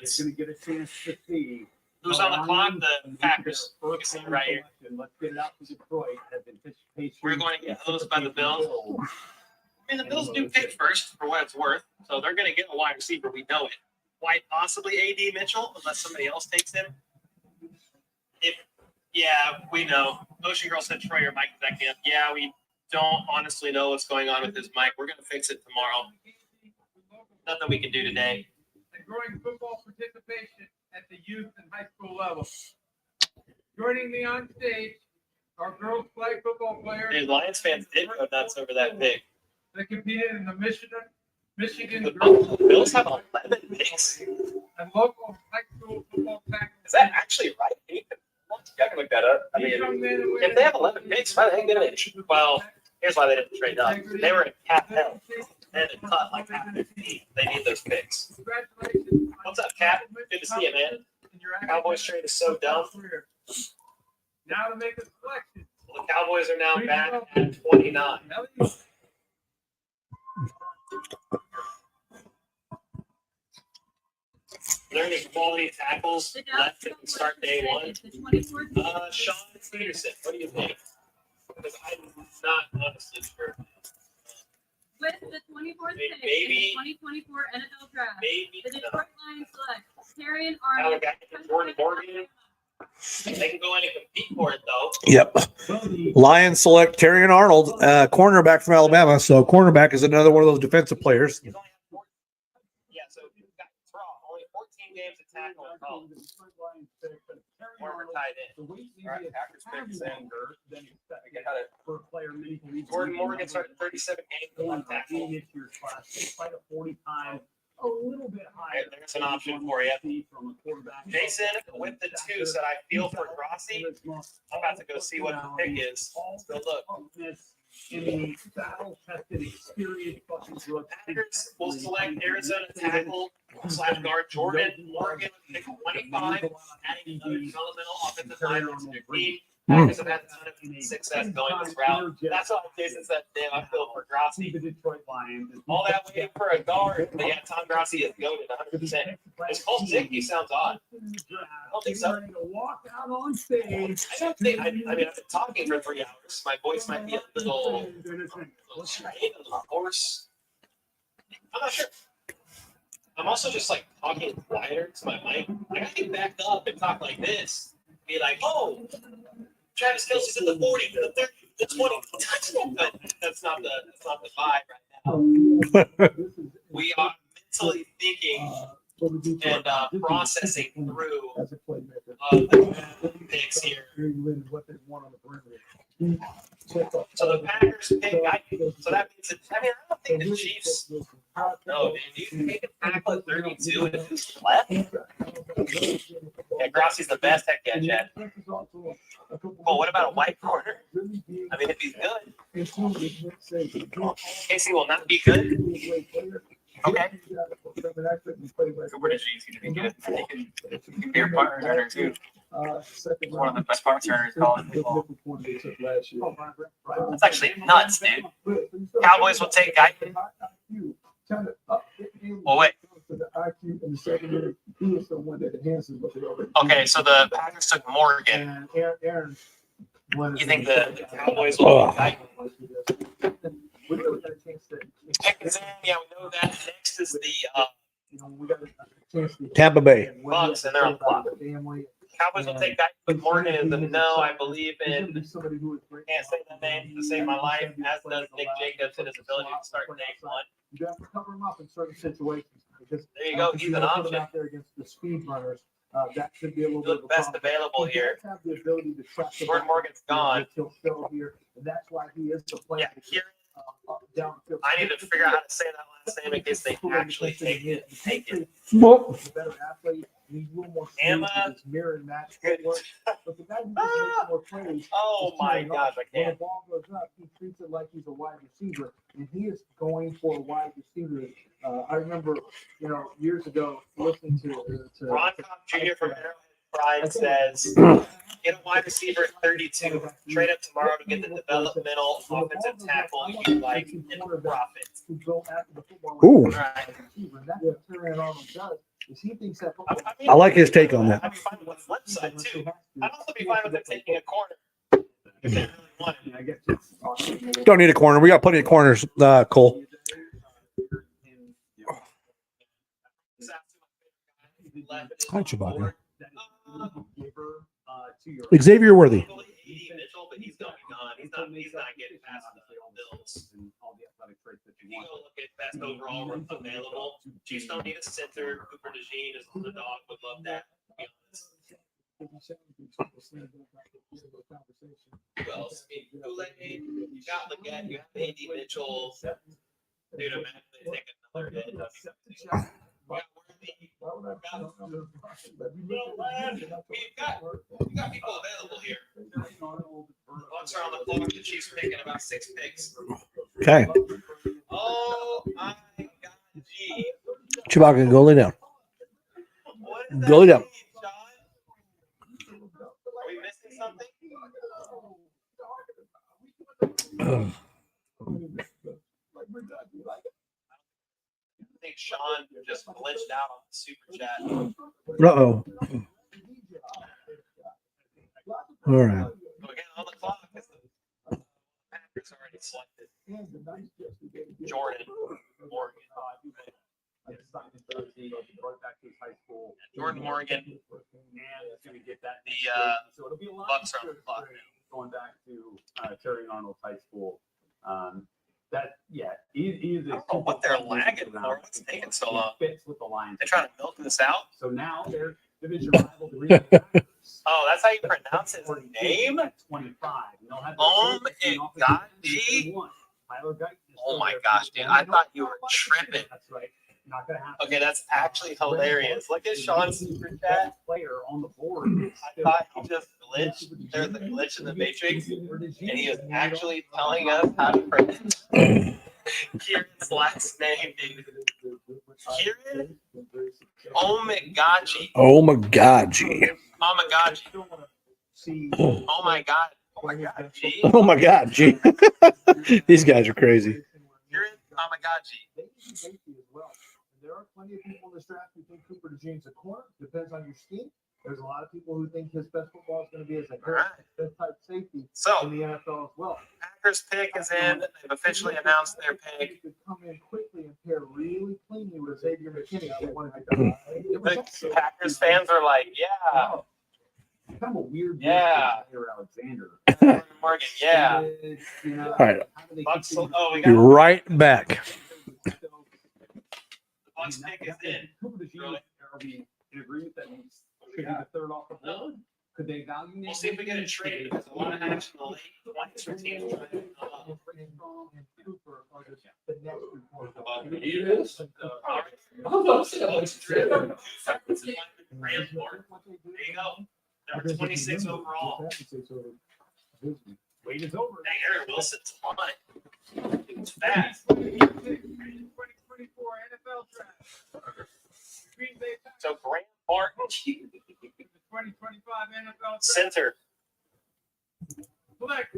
It's Lions. going to get a chance to see. Who's on the clock? The Packers. You can see it right here. Let's get it out to Detroit. We're going to get hosed by the Bills. I mean, the Bills do pick first for what it's worth, so they're going to get a wide receiver. We know it. Quite possibly A.D. Mitchell, unless somebody else takes him. We know. Ocean Girl said Troy or Mike Beckham. Yeah, we don't honestly know what's going on with his mic. We're going to fix it tomorrow. Nothing we can do today. And growing football participation at the youth and high school level. Joining me on stage our girls flag football players. Dude, Lions fans did go nuts over that pick. They competed in the Michigan The girls Bills have 11 picks. and local high school football tackle. Is that actually right? I can look that up. I mean, if they have 11 picks, why the heck didn't they? Well, here's why they didn't trade up. They were in cap hell. They had to cut like half their team. They need those picks. Congratulations. What's up, Cap? Good to see you, man. Cowboys trade is so dumb. Now to make a selection. Well, the Cowboys are now back at 29. Are there any quality tackles left that can start day one? Sean Peterson, what do you think? Because I'm not honestly sure. With the 24th pick in Maybe- the 2024 NFL Draft, Maybe the Detroit Lions select Terrion Now we Arnold. got Jordan Morgan. They can go in and compete for it though. Yep. Lions select Terrion Arnold, cornerback from Alabama. So cornerback is another one of those defensive players. He's only had 14. Yeah, so he's got only 14 games to tackle in college. Former tight end. Alright, Packers picks in. We got it. For a player, many believe. Jordan Morgan started 37 games at left tackle. This year's class, despite a 40 time, a little bit higher. There's an option for you. From a quarterback. Jason with the 2 said, I feel for Grossi. I'm about to go see what the pick is. Let's go look. In the battle-tested experience, Packers will select Arizona tackle / guard Jordan Morgan with pick 25, adding another developmental offensive lineman to their team. Packers have had a ton of success going this route. That's why Jason said, damn, I feel for Grossi. the Detroit Lions. All that waiting for a guard. But yeah, Tom Grossi is goaded 100%. Is Cole Zickey sounds odd. I don't think so. Ready to walk out on stage. I don't think, I mean, I've been talking for 3 hours. My voice might be a little strained, a little hoarse. I'm not sure. I'm also just like talking quieter to my mic. I gotta get back up and talk like this. Be like, oh, Travis Kelce's in the 40, the 30, the 20 touchdown. But that's not the vibe right now. We are mentally thinking and processing through the picks here. So the Packers pick, so that means that, I mean, I don't think the Chiefs, no, dude, you take a tackle at 32 and who's left? Yeah, Grossi's the best. Heck yeah, Chad. Well, what about a white corner? I mean, if he's good. Casey will not be good. Okay. Cooper DeJean's gonna be good. He can be your punt returner too. One of the best punt returners in college football. That's actually nuts, dude. Cowboys will take Guyton. Well, wait. Okay, so the Packers took Morgan. You think the Cowboys will take Guyton? Pickens in, yeah, we know that. Next is the Tampa Bay. Bucks, and they're on the clock. Cowboys will take Guyton, but Morgan is the no. I believe in. Can't say that name to save my life. As does Nick Jacobs and his ability to start day one. You have to cover him up in certain situations. Because, There you go. He's an option. out there against the speed runners. That could be a little bit of a Best problem. available He here. does have the ability to track the Jordan ball. Morgan's gone. He'll fill here, and that's why he is the player. Yeah, here. Down the field. I need to figure out how to say that last name in case they actually take it. Take it. Well, He's a better athlete. He's a little more Emma. smooth with his mirror and match footwork. But the guy who makes more plays. Oh is my Terry gosh, I When the can't. ball goes up, he treats it like he's a wide receiver, and he is going for a wide receiver. I remember, years ago listening to Ron Cobb Jr. from Arrowhead Pride says, get a wide receiver at 32. Trade up tomorrow to get the developmental offensive tackle you like and profit. who go after the football. Ooh. Right. Receiver, and that's what Terry Arnold does. Is he thinks that football. I like his take on that. I'd be fine with the flip side too. I'd also be fine with them taking a corner if they really want it. I guess it's Don't need a corner. We got plenty of corners, Cole. Hi, Chewbacca. Xavier Worthy. Mitchell, but he's gonna be gone. He's not getting past the Bills. You go look at best overall available. Chiefs don't need a center. Cooper DeJean is the dog. Would love that. To be honest. Who else? I mean, Kool-Aid, you got Leggett, you have Andy Mitchell. Dude, imagine they take another hit. We got we got people available here. Bucks are on the clock. The Chiefs picking about 6 picks. Okay. Oh my God, gee. Chewbacca, go lay down. What is that Go lay down. mean, Sean? Are we missing something? I think Sean just glitched out on the super chat. Uh-oh. All right. So again, on the clock is the Packers already selected Jordan Morgan. Jordan Morgan. And it's going to get that. The So it'll be a lot Bucks are on the clock. going back to Terry Arnold High School. He is. I don't know what they're lagging for. What's taking so long? Fits with the Lions. They're trying to milk this out. So now they're division rival. The Green Bay Packers. Oh, that's how you pronounce his name? 25. Oh my gosh, dude! I thought you were tripping. That's right. Not gonna happen. Okay, that's actually hilarious. Look at Sean's super chat. Player on the board. I thought he just glitched. There's a glitch in the matrix, and he is actually telling us how to pronounce Kieran's last name, dude. Kieran Omagaji. Omagaji. Omagaji. Oh my God. Oh my God. G. Oh my God, gee. These guys are crazy. Kieran Omagaji. There are plenty of people in this draft who think Cooper DeJean's a corner. Depends on your scheme. There's a lot of people who think his best football is going to be as a type safety So, in the NFL as well. Packers pick is in. They've officially announced their pick. He could come in quickly and pair really cleanly with Xavier McKinney. They wanted The Packers fans are like, yeah. Kind of a weird. Yeah. Alexander. Morgan, yeah. All right. Bucks, oh, we Be got right back. the Bucks pick is in. Cooper DeJean, are we in agreement that he should be the third off the board? Could they value? We'll see if we get a trade. There's a lot of action in the late 20s for teams trying to come up. There you go. Number 26 overall. Wait is over. Dang, Aaron Wilson's on it. It's fast. 2024 NFL Draft. Green Bay Packers. So Grant Martin, The 2025 NFL Draft. center. Select.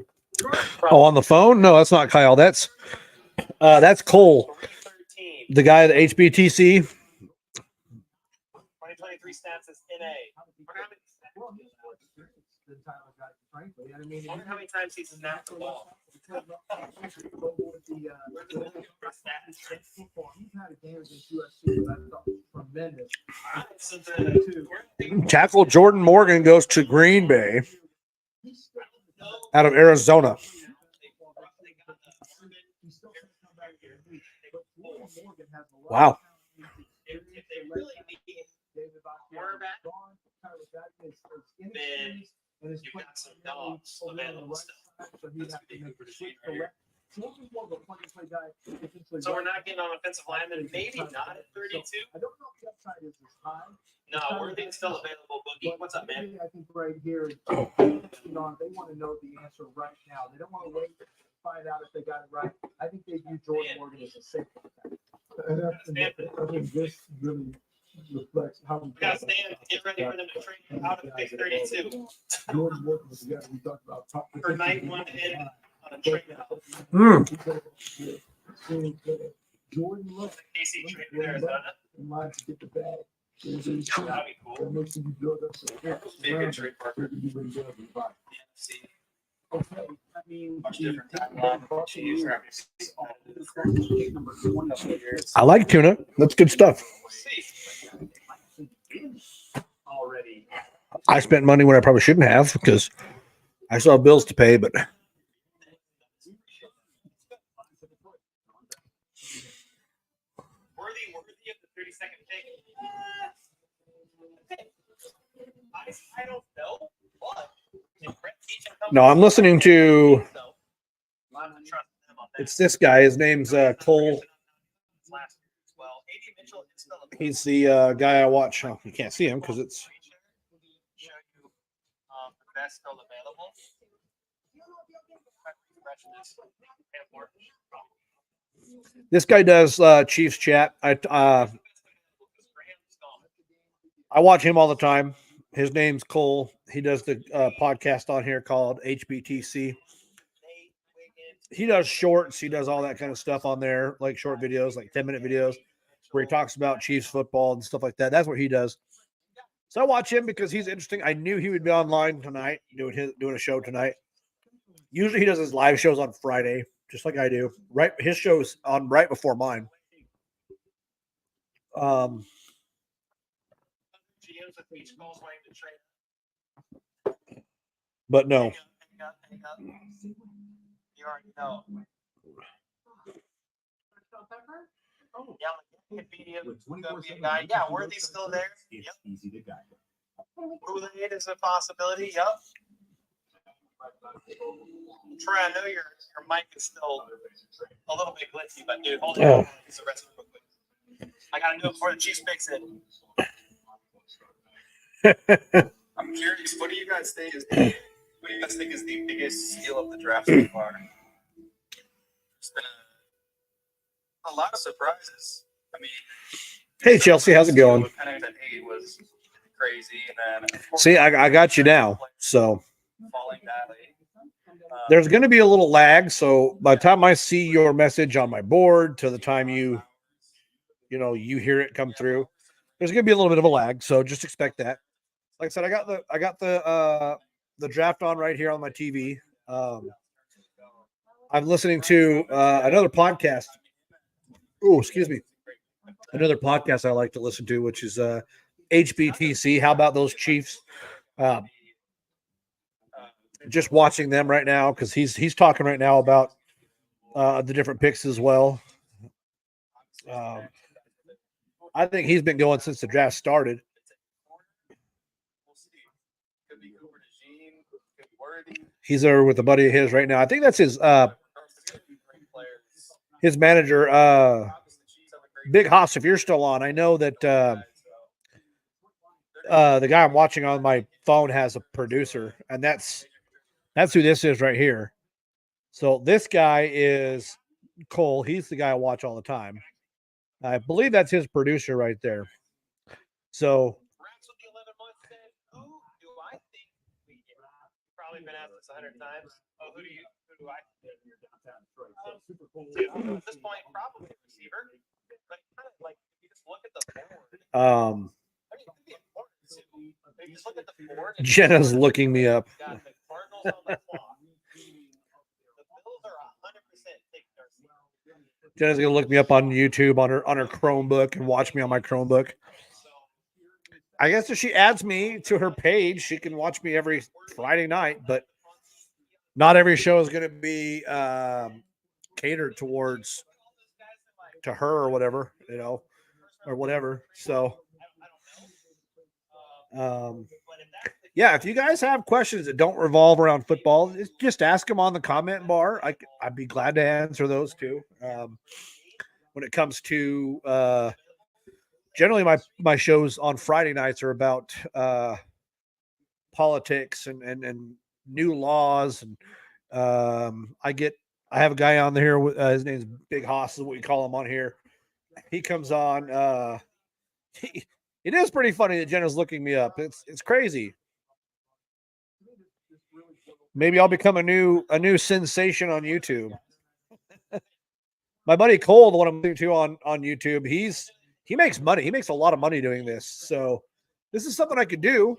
Oh, on the phone? No, that's not Kyle. That's Cole, 313. the guy at HBTC. 2023 stats is NA. I wonder how many times he's snapped the ball. He's had a game against USC that I thought was tremendous. So the, Tackle Jordan Morgan goes to Green Bay out of Arizona. Wow. if they really need quarterback, then you've got some dogs available still. So we're not getting on offensive lineman, maybe not at 32. I don't know if the upside is as high. No, Worthing's still available. Boogie, what's up, man? I think right here, they want to know the answer right now. They don't want to wait to find out if they got it right. I think they view Jordan Morgan as a safe bet. And I think this really reflects how we We got Stan, get ready for them to trade out of pick 32 Jordan Morgan was the guy we talked about. Top for night one in on a trade out. Jordan looked Casey trade with Arizona. in line to get the bag. That'd be cool. That makes you build up some. Be a good trade partner. See, Okay, I mean, much different tackle. Jeez, I like tuna. That's good stuff. already. I spent money when I probably shouldn't have because I still have bills to pay, but Worthy of the 32nd pick. I I don't know, but if Brett Keaton comes No, I'm listening to. so, I'm gonna trust them on that. It's this guy. His name's Cole. Last year as well. AD Mitchell is still a He's the guy I watch. Oh, you can't see him because it's. show you the best still available. This guy does Chiefs chat. I watch him all the time. His name's Cole. He does the podcast on here called HBTC. He does shorts. He does all that kind of stuff on there, like short videos, like 10-minute videos, where he talks about Chiefs football and stuff like that. That's what he does. So I watch him because he's interesting. I knew he would be online tonight, doing a show tonight. Usually he does his live shows on Friday, just like I do. Right, his show's on right before mine. GMs with each calls wanting to trade. But no. Hang up. You already know. Yeah, convenient. Gonna be a guy. Yeah, Worthy's still there. It's Yep. easy to guide. Kool-Aid is a possibility. Yep. Troy, I know your mic is still a little bit glitchy, but dude, hold it Oh. on. The rest of it real quick. I gotta do it before the Chiefs fix it. I'm curious, what do you guys think is the biggest steal of the draft so far? There's been a lot of surprises. I mean, Hey, Chelsea, how's it going? Pennington 8 was crazy, and then of course, See, I got you now. So falling that late. there's going to be a little lag. So by the time I see your message on my board to the time you hear it come through, there's going to be a little bit of a lag. So just expect that. Like I said, I got the draft on right here on my TV. I'm listening to another podcast. Oh, excuse me. Another podcast I like to listen to, which is HBTC. How about those Chiefs? Just watching them right now because he's talking right now about the different picks as well. I think he's been going since the draft started. He's there with a buddy of his right now. I think that's his manager, Big Haas. If you're still on, I know that the guy I'm watching on my phone has a producer, and that's who this is right here. So this guy is Cole. He's the guy I watch all the time. I believe that's his producer right there. So Probably been asked this 100 times. Oh, who do I? At this point, probably a receiver. But kind of like if you just look at the board. I mean, the importance. If you just look at the board. Jenna's looking me up. Got the Cardinals on the clock. The Bills are 100% taking their seat. Jenna's gonna look me up on YouTube on her Chromebook and watch me on my Chromebook. I guess if she adds me to her page, she can watch me every Friday night, but not every show is going to be catered towards to her or whatever, or whatever. So, yeah, if you guys have questions that don't revolve around football, just ask them on the comment bar. I'd be glad to answer those too. When it comes to generally, my shows on Friday nights are about politics and new laws, and I have a guy on there. His name's Big Haas, is what we call him on here. He comes on. It is pretty funny that Jenna's looking me up. It's crazy. Maybe I'll become a new sensation on YouTube. My buddy Cole, the one I'm listening to on YouTube, he makes money. He makes a lot of money doing this. So this is something I could do.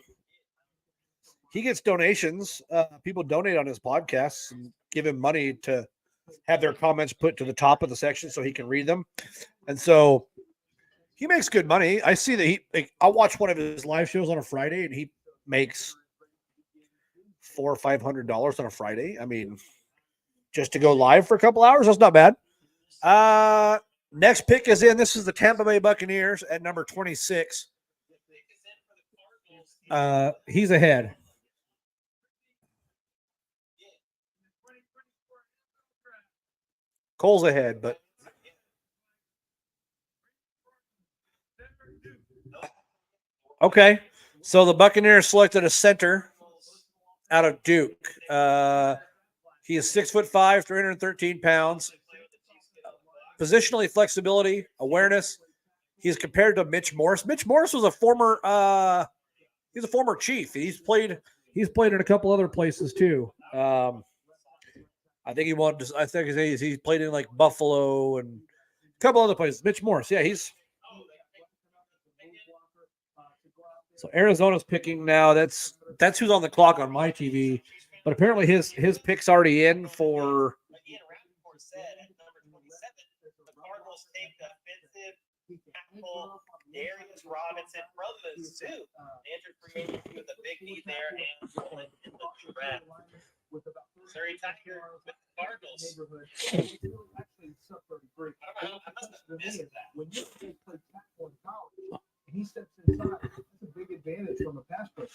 He gets donations. People donate on his podcasts and give him money to have their comments put to the top of the section so he can read them. And so he makes good money. I see that I'll watch one of his live shows on a Friday and he makes $400 or $500 on a Friday. I mean, just to go live for a couple hours, that's not bad. Next pick is in. This is the Tampa Bay Buccaneers at number 26. He's ahead. Cole's ahead, but okay. So the Buccaneers selected a center out of Duke. He is 6'5", 313 pounds. Positionally, flexibility, awareness. He's compared to Mitch Morse. Mitch Morse was a former he's a former Chief. He's played in a couple other places too. I think he's played in like Buffalo and a couple other places. Mitch Morse. Yeah, so Arizona's picking now. That's who's on the clock on my TV. But apparently his pick's already in for Again, Rappaport said at number 27, the Cardinals take offensive tackle Darius Robinson from Mizzou. They entered free agency with a big need there and rolling in the draft. Missouri Tiger with the Cardinals. I must have missed that. When you play tackle in college, he steps inside. That's a big advantage from a pass rush.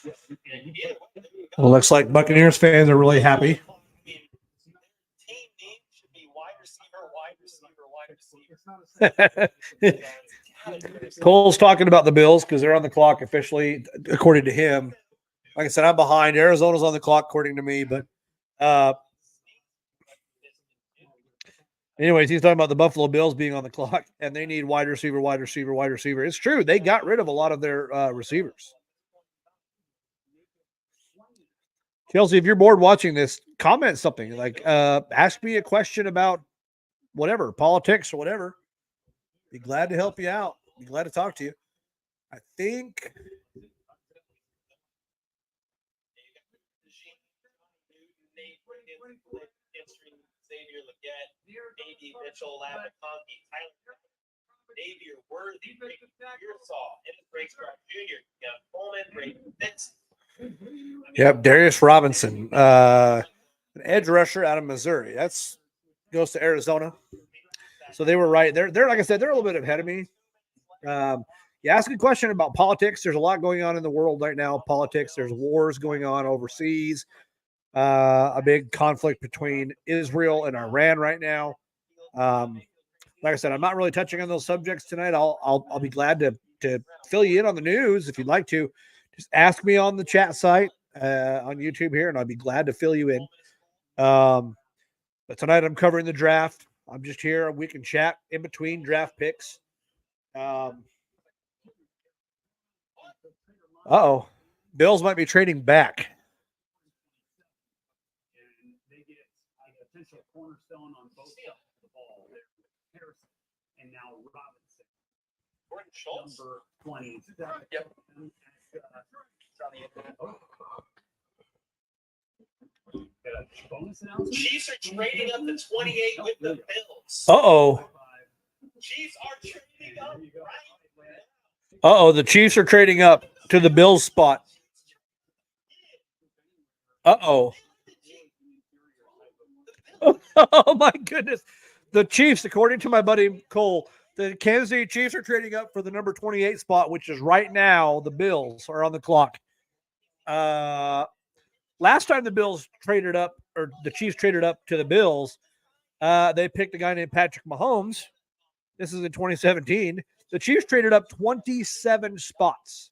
well, looks like Buccaneers fans are really happy. Team name should be wide receiver, wide receiver, wide receiver. Cole's talking about the Bills because they're on the clock officially, according to him. Like I said, I'm behind. Arizona's on the clock, according to me. But anyways, he's talking about the Buffalo Bills being on the clock, and they need wide receiver, wide receiver, wide receiver. It's true. They got rid of a lot of their receivers. Chelsea, if you're bored watching this, comment something. Like, ask me a question about whatever, politics or whatever. Be glad to help you out. Be glad to talk to you. I think Xavier Legette, A.D. Mitchell, Labaconte, Tyler, Xavier Worthy, Pearsall, Ennis Rakestraw Jr., Coleman, Brayden Fitz. Yep, Darius Robinson, an edge rusher out of Missouri. That's goes to Arizona. So they were right. They're like I said, they're a little bit ahead of me. You ask a question about politics. There's a lot going on in the world right now. Politics. There's wars going on overseas. A big conflict between Israel and Iran right now. Like I said, I'm not really touching on those subjects tonight. I'll be glad to fill you in on the news if you'd like to. Just ask me on the chat site on YouTube here, and I'll be glad to fill you in. But tonight I'm covering the draft. I'm just here. We can chat in between draft picks. Bills might be trading back. And they get a potential cornerstone on both sides of the ball. Harrison and now Robinson. Gordon Schultz. Number 20. Yep. Chiefs are trading up to 28 with the Bills. Chiefs are trading up right. The Chiefs are trading up to the Bills spot. Oh my goodness. The Chiefs, according to my buddy Cole, the Kansas City Chiefs are trading up for the number 28 spot, which is right now the Bills are on the clock. Last time the Bills traded up, or the Chiefs traded up to the Bills, they picked a guy named Patrick Mahomes. This is in 2017. The Chiefs traded up 27 spots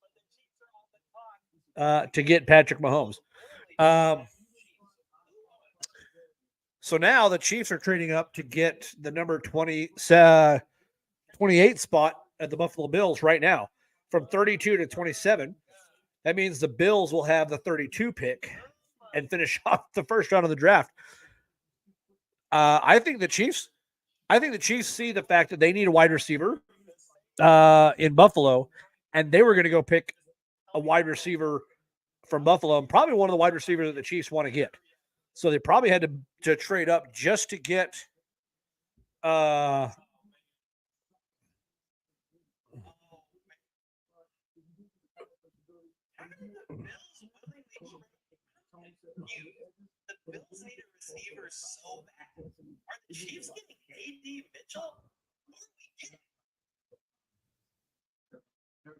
to get Patrick Mahomes. So now the Chiefs are trading up to get the number 28 spot at the Buffalo Bills right now from 32 to 27. That means the Bills will have the 32 pick and finish off the first round of the draft. I think the Chiefs see the fact that they need a wide receiver in Buffalo, and they were going to go pick a wide receiver from Buffalo, and probably one of the wide receivers that the Chiefs want to get. So they probably had to trade up just to get The Bills need a receiver so bad. Are the Chiefs getting A.D. Mitchell?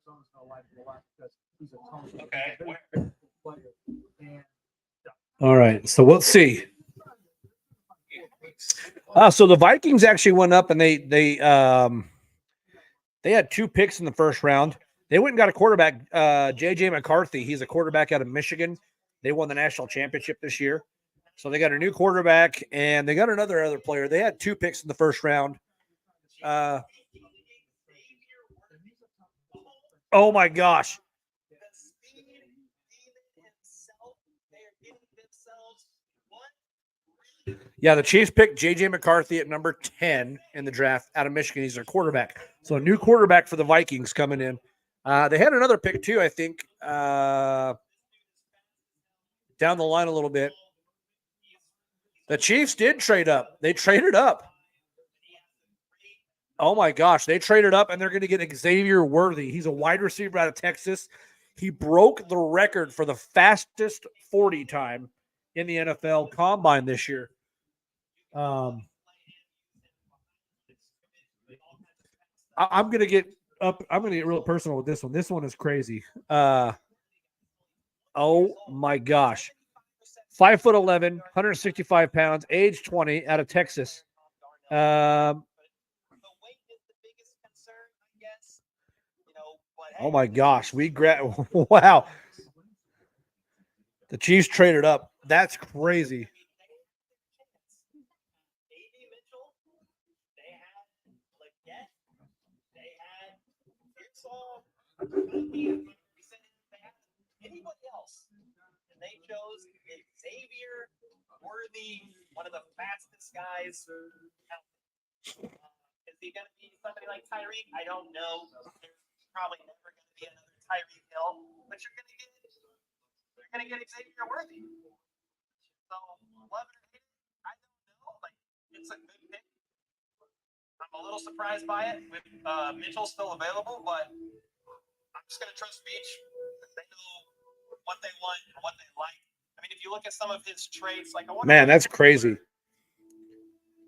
Arizona's gonna like him a lot because he's a tone. Okay. He's a very physical player. And All right. So let's see. So the Vikings actually went up and they had 2 picks in the first round. They went and got a quarterback, JJ McCarthy. He's a quarterback out of Michigan. They won the national championship this year. So they got a new quarterback and they got other player. They had 2 picks in the first round. Oh my gosh. Yeah, the Chiefs picked J.J. McCarthy at number 10 in the draft out of Michigan. He's their quarterback. So a new quarterback for the Vikings coming in. They had another pick too, I think, down the line a little bit. The Chiefs did trade up. They traded up. Oh my gosh, they traded up and they're going to get Xavier Worthy. He's a wide receiver out of Texas. He broke the record for the fastest 40 time in the NFL Combine this year. I'm going to get up. I'm going to get real personal with this one. This one is crazy. Oh my gosh. 5'11", 165 pounds, age 20, out of Texas. Oh my gosh. Wow. The Chiefs traded up. That's crazy. Anybody else? And they chose Xavier Worthy, one of the fastest guys out there. Is he going to be somebody like Tyreek? I don't know. There's probably never going to be another Tyreek Hill, but you're going to get Xavier Worthy. So love it or hate it, I don't know. Like, it's a good pick. I'm a little surprised by it with Mitchell still available, but I'm just going to trust Beach. They know what they want and what they like. I mean, if you look at some of his traits, like man, that's crazy.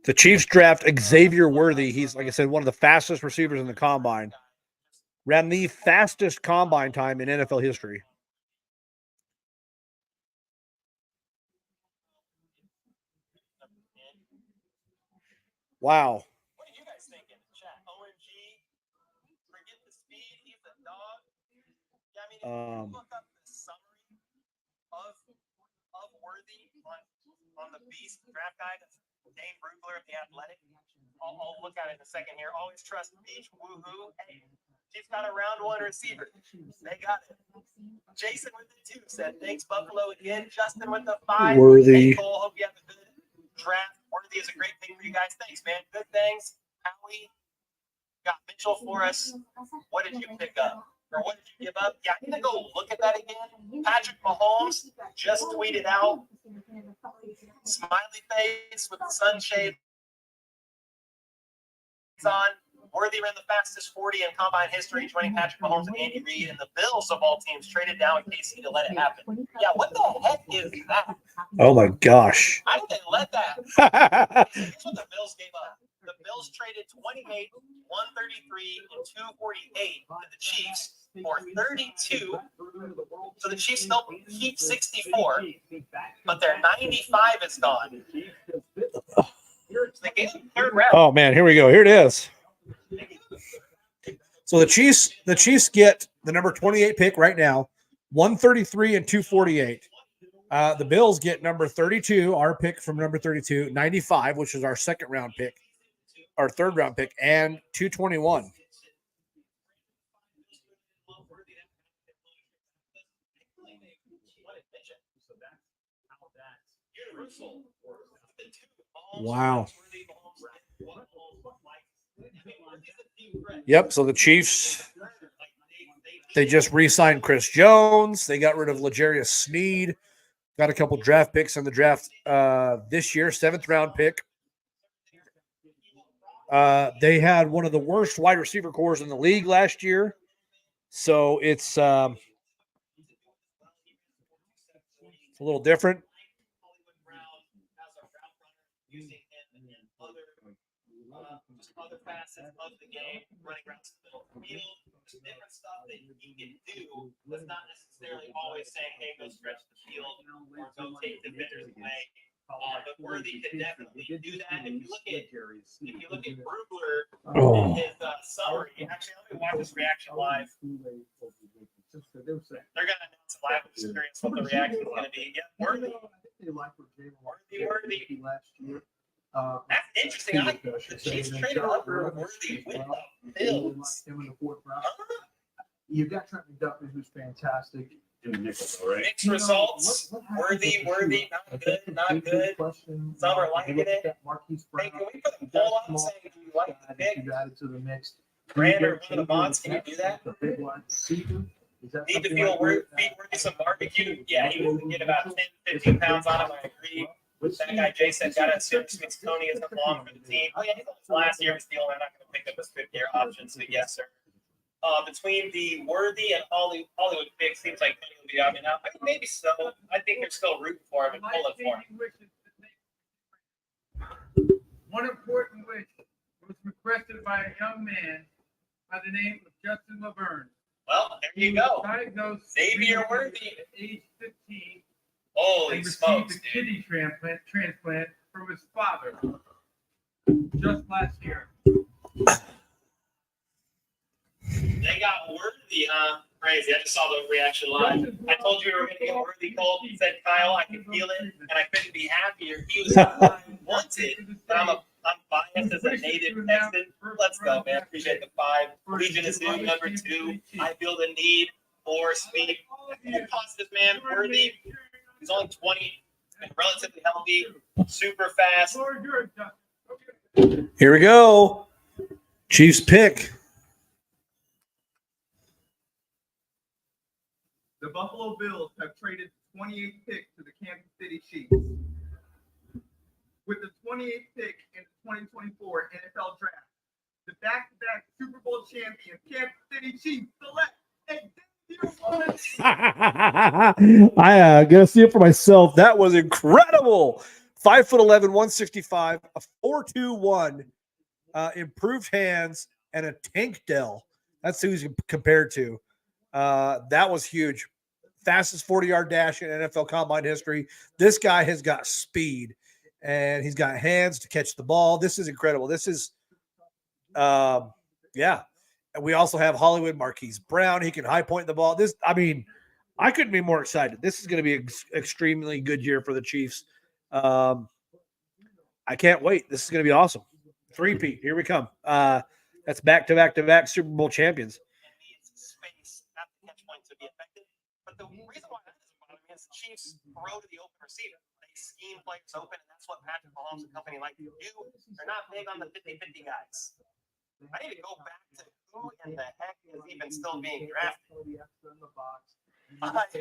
The Chiefs draft Xavier Worthy. He's, like I said, one of the fastest receivers in the combine. Ran the fastest combine time in NFL history. Wow. What are you guys thinking? Chat. OMG. Forget the speed. He's a dog. Yeah, I mean, if you look up the summary of Worthy on the Beast draft guide, that's Dave Brugler of The Athletic. I'll look at it in a second here. Always trust Beach. Woohoo. Hey, he's got a round 1 receiver. They got it. Jason with the 2 said, thanks, Buffalo again. Justin with the 5. Worthy. Hey, Cole, hope you have a good draft. Worthy is a great pick for you guys. Thanks, man. Good things. Howie got Mitchell for us. What did you pick up? Or what did you give up? Yeah, I'm going to go look at that again. Patrick Mahomes just tweeted out smiley face with the sunshade on. Worthy ran the fastest 40 in combine history, joining Patrick Mahomes and Andy Reid, and the Bills of all teams traded down KC to let it happen. Yeah, what the heck is that? Oh my gosh. How did they let that? Here's what the Bills gave up. The Bills traded 28, 133, and 248 to the Chiefs for 32. So the Chiefs still keep 64, but their 95 is gone. So they gave them third round. Oh man, here we go. Here it is. So the Chiefs get the number 28 pick right now, 133 and 248. The Bills get number 32, our pick from number 32, 95, which is our second round pick, our third round pick, and 221. Wow. Yep. So the Chiefs, they just re-signed Chris Jones. They got rid of L'Jarius Sneed. Got a couple draft picks in the draft this year, 7th round pick. They had one of the worst wide receiver cores in the league last year. So it's a little different. Other facets of the game, running routes to the middle of the field, different stuff that who was not necessarily always saying, hey, go stretch the field or go take defenders away. But Worthy could definitely do that. If you look at Brugler in his summary, actually, let me watch this reaction live. They're going to announce live experience what the reaction is going to be. Yeah, Worthy. Worthy. That's interesting. She's traded up for Worthy with the Bills. You've got Trent McDuffie, who's fantastic. Mixed results. Worthy, not good. Some are liking it. Hey, can we put a poll up saying, do you like the pick? Brand or one of the mods, can you do that? Need to feed Worthy some barbecue. Yeah, he was to get about 10, 15 pounds on him. I agree. That guy Jason got to assume Tony isn't long for the team. Oh, yeah, he's on his last year of his deal. They're not going to pick up his fifth-year option. So, yes, sir. Between the Worthy and Hollywood pick, seems like Tony will be out and out. I mean, maybe so. I think they're still rooting for him and pulling for him. One important wish was requested by a young man by the name of Justin Laverne. Well, there you go. Diagnosed Xavier Worthy. at age 15. Holy and smokes, received a kidney transplant from his father just last year. They got Worthy, huh? Crazy. I just saw the reaction live. I told you we were going to get Worthy Colt. Said Kyle, I can feel it, and I couldn't be happier. He was wanted, but I'm biased as a native Texan. Let's go, man. Appreciate the 5. Legion is new, number 2. I feel the need for speed. Positive, man. Worthy. He's only 20. Been relatively healthy. Super fast. Here we go. Chiefs pick. The Buffalo Bills have traded 28th pick to the Kansas City Chiefs. With the 28th pick in the 2024 NFL Draft, the back-to-back Super Bowl champion Kansas City Chiefs select I gotta see it for myself. That was incredible. 5'11", 165, a 4.21, improved hands, and a tank Dell. That's who he's compared to. That was huge. Fastest 40-yard dash in NFL Combine history. This guy has got speed, and he's got hands to catch the ball. This is incredible. This is, yeah. And we also have Hollywood Marquise Brown. He can high point the ball. I couldn't be more excited. This is going to be an extremely good year for the Chiefs. I can't wait. This is going to be awesome. 3-peat. Here we come. That's back-to-back-to-back Super Bowl champions. Space at the catch point to be effective. But the reason why that doesn't bother me is the Chiefs throw to the open receiver. They scheme players open, and that's what Patrick Mahomes and company like to do. They're not big on the 50-50 guys. I need to go back to who in the heck is even still being drafted. Let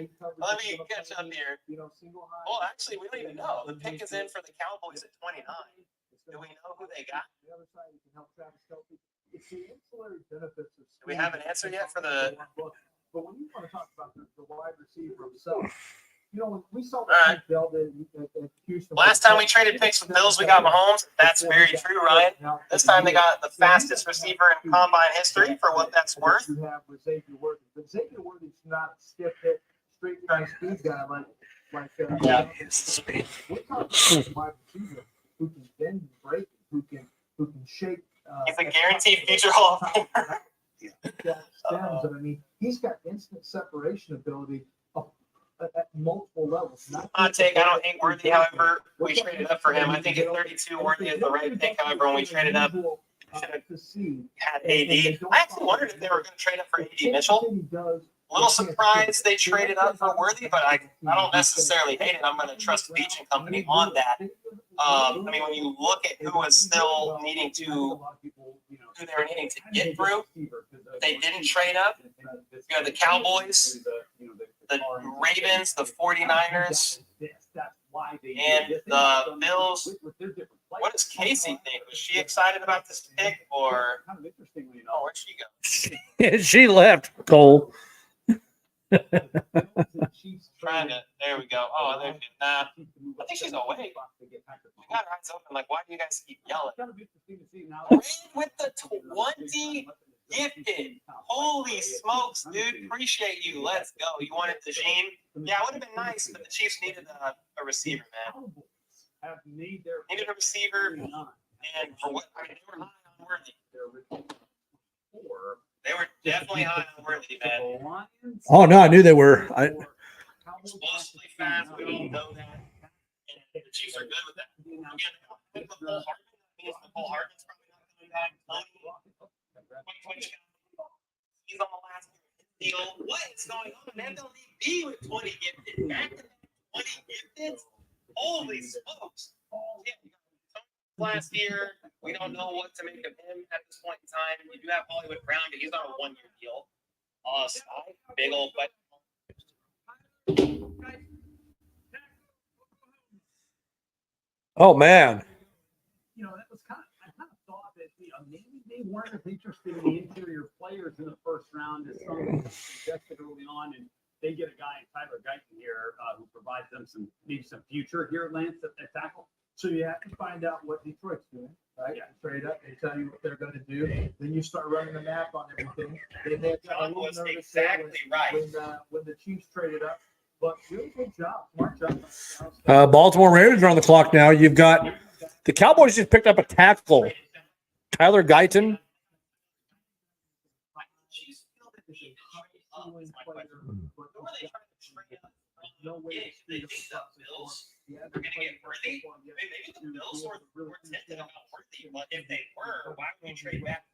me catch up here. Well, actually, we don't even know. The pick is in for the Cowboys at 29. Do we know who they got? Do we have an answer yet for the? But when you want to talk about the wide receiver himself, when we saw right. Bell at Houston. Last time we traded picks with Bills, we got Mahomes. That's very true, Ryan. This time they got the fastest receiver in Combine history for what that's worth. You have with Xavier Worthy, but Xavier Worthy's not a stiff hit, straight line speed guy like yeah, it's speed. We're talking about a wide receiver who can bend and break, who can shake. He's a guaranteed future Hall of Famer. I mean, he's got instant separation ability at multiple levels. Hot take, I don't hate Worthy, however, we traded up for him. I think at 32, Worthy is the right pick. However, when we traded up, should have had AD. I actually wondered if they were going to trade up for AD Mitchell. A little surprised they traded up for Worthy, but I don't necessarily hate it. I'm going to trust Beach and company on that. I mean, when you look at who was still needing to, who they were needing to get through, they didn't trade up. You have the Cowboys, the Ravens, the 49ers, and the Bills. What does Casey think? Was she excited about this pick, or where'd she go? She left, Cole. Trying to. There we go. Oh, there. Nah, I think she's awake. She got her eyes open. Like, why do you guys keep yelling? With the 20. Gifted. Holy smokes, dude. Appreciate you. Let's go. You wanted DeJean? Yeah, it would have been nice, but the Chiefs needed a receiver, man. Have made their Needed a receiver. And for what? I mean, they were high on Worthy. They were definitely high on Worthy, man. Oh no, I knew they were. Explosively fast. We all know that. And the Chiefs are good with that. Again, I think Nicole Hartman means Nicole Hartman's probably not coming back. He's on the last deal. What is going on? MLB with 20 gifted. Back to 20 gifted. Holy smokes. Yeah, last year, we don't know what to make of him at this point in time. You do have Hollywood Brown, but he's on a 1-year deal. Sky, big old but Oh man. You know, that was I kind of thought that maybe they weren't as interested in the interior players in the first round as some suggested early on, and they get a guy, Tyler Guyton here, who provides them maybe some future here at Lance at tackle. So you have to find out what Detroit's doing, right? Yeah. Trade up, they tell you what they're going to do. Then you start running the map on everything. Then they got a John little was nervous there exactly right. when the Chiefs traded up. But really good job, smart job. Baltimore Ravens are on the clock now. You've got the Cowboys just picked up a tackle, Tyler Guyton. No way they think the Bills are going to get Worthy. I mean, maybe the Bills were tempted about Worthy, but if they were, why would we trade back?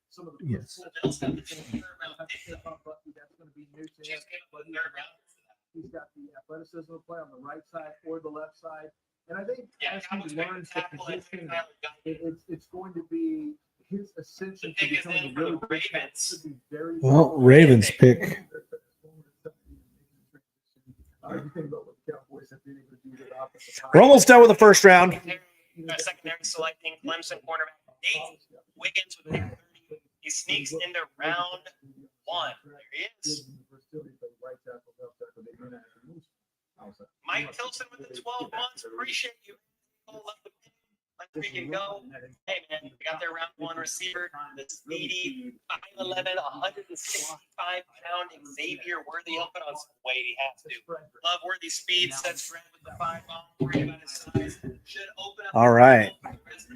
Some of the Yes. The Bills got the third round pick. that's going to be new to him. Chiefs gave But up the third round for that. he's got the athleticism to play on the right side or the left side. And I think Yeah, as Cowboys he picked learns the the tackle and position, Tyler Guyton. it's going to be his ascension The to pick is becoming in a for the really good tackle. Ravens. Should be very Well, Ravens pick. You think about what the Cowboys have been able to do with the offensive line. We're almost done with the first round. Secondary selecting Clemson cornerback Nate Wiggins with pick 30. He sneaks into round 1. There he is. Mike Tilson with the 12 months. Appreciate you. Love the pick. Let's freaking go. Hey, man, we got their round 1 receiver. The speedy 5'11", 165-pound Xavier Worthy. He'll put on some weight. He has to. Love Worthy speed. Sets Fred with the 5 ball. Worried about his size. Should open up. All right.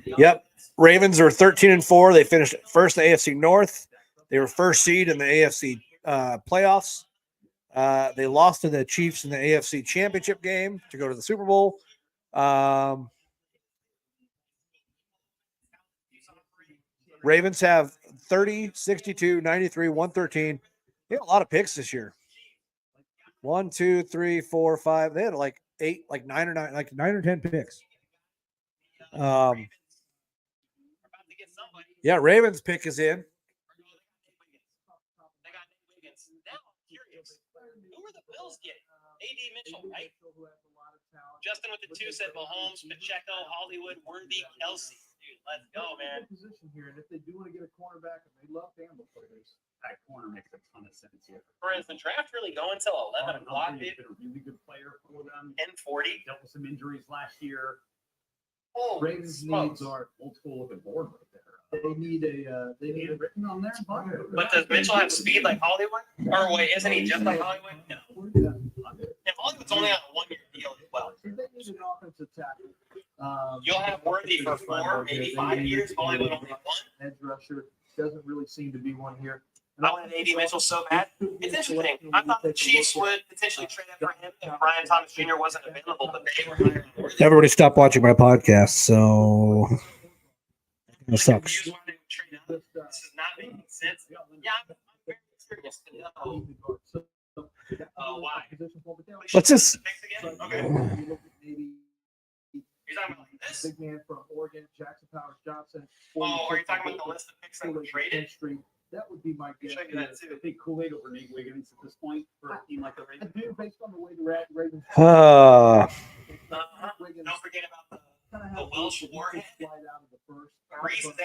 Yep. Ravens are 13-4. They finished first in the AFC North. They were first seed in the AFC playoffs. They lost to the Chiefs in the AFC Championship game to go to the Super Bowl. Ravens have 30, 62, 93, 113. They had a lot of picks this year. 1, 2, 3, 4, 5. They had like 8, like 9 or 10 picks. Yeah, Ravens pick is in. They got Nate Wiggins. Now I'm curious. Who are the Bills getting? A.D. Mitchell, right? Justin with the 2 said Mahomes, Pacheco, Hollywood, Worthy, Kelsey. Dude, let's go, man. Position here, and if they do want to get a cornerback, and they love Campbell players, That corner makes a ton of sense here. For instance, the draft really going until 11 o'clock, He's dude. been a really good player for them. 10:40. Dealt with some injuries last year. Oh, Ravens needs are Old school looking board right there. they need a written on there. but does Mitchell have speed like Hollywood? Or wait, isn't he just like Hollywood? No. And Hollywood's only on a 1-year deal as well. They need an offensive tackle. You'll have Worthy for 4, maybe 5 years. Hollywood only 1. Edge rusher doesn't really seem to be one here. I wanted A.D. Mitchell so bad. It's interesting. I thought the Chiefs would potentially trade up for him if Brian Thomas Jr. wasn't available, but they were hiring Worthy. Everybody stop watching my podcast, so it sucks. Confused why they would trade up. This is not making sense. Yeah, I'm very curious to know why. Let's just Again? Okay. You're talking about like this? Big man from Oregon, Jackson Powers Johnson. Oh, are you talking about the list of picks that were traded? That would be my guess. Show you that too. I think Kool-Aid over Nate Wiggins at this point for a team like the I Ravens. do, based on the way the Ravens. Don't forget about the Welsh Warhead. Maurice Salmon.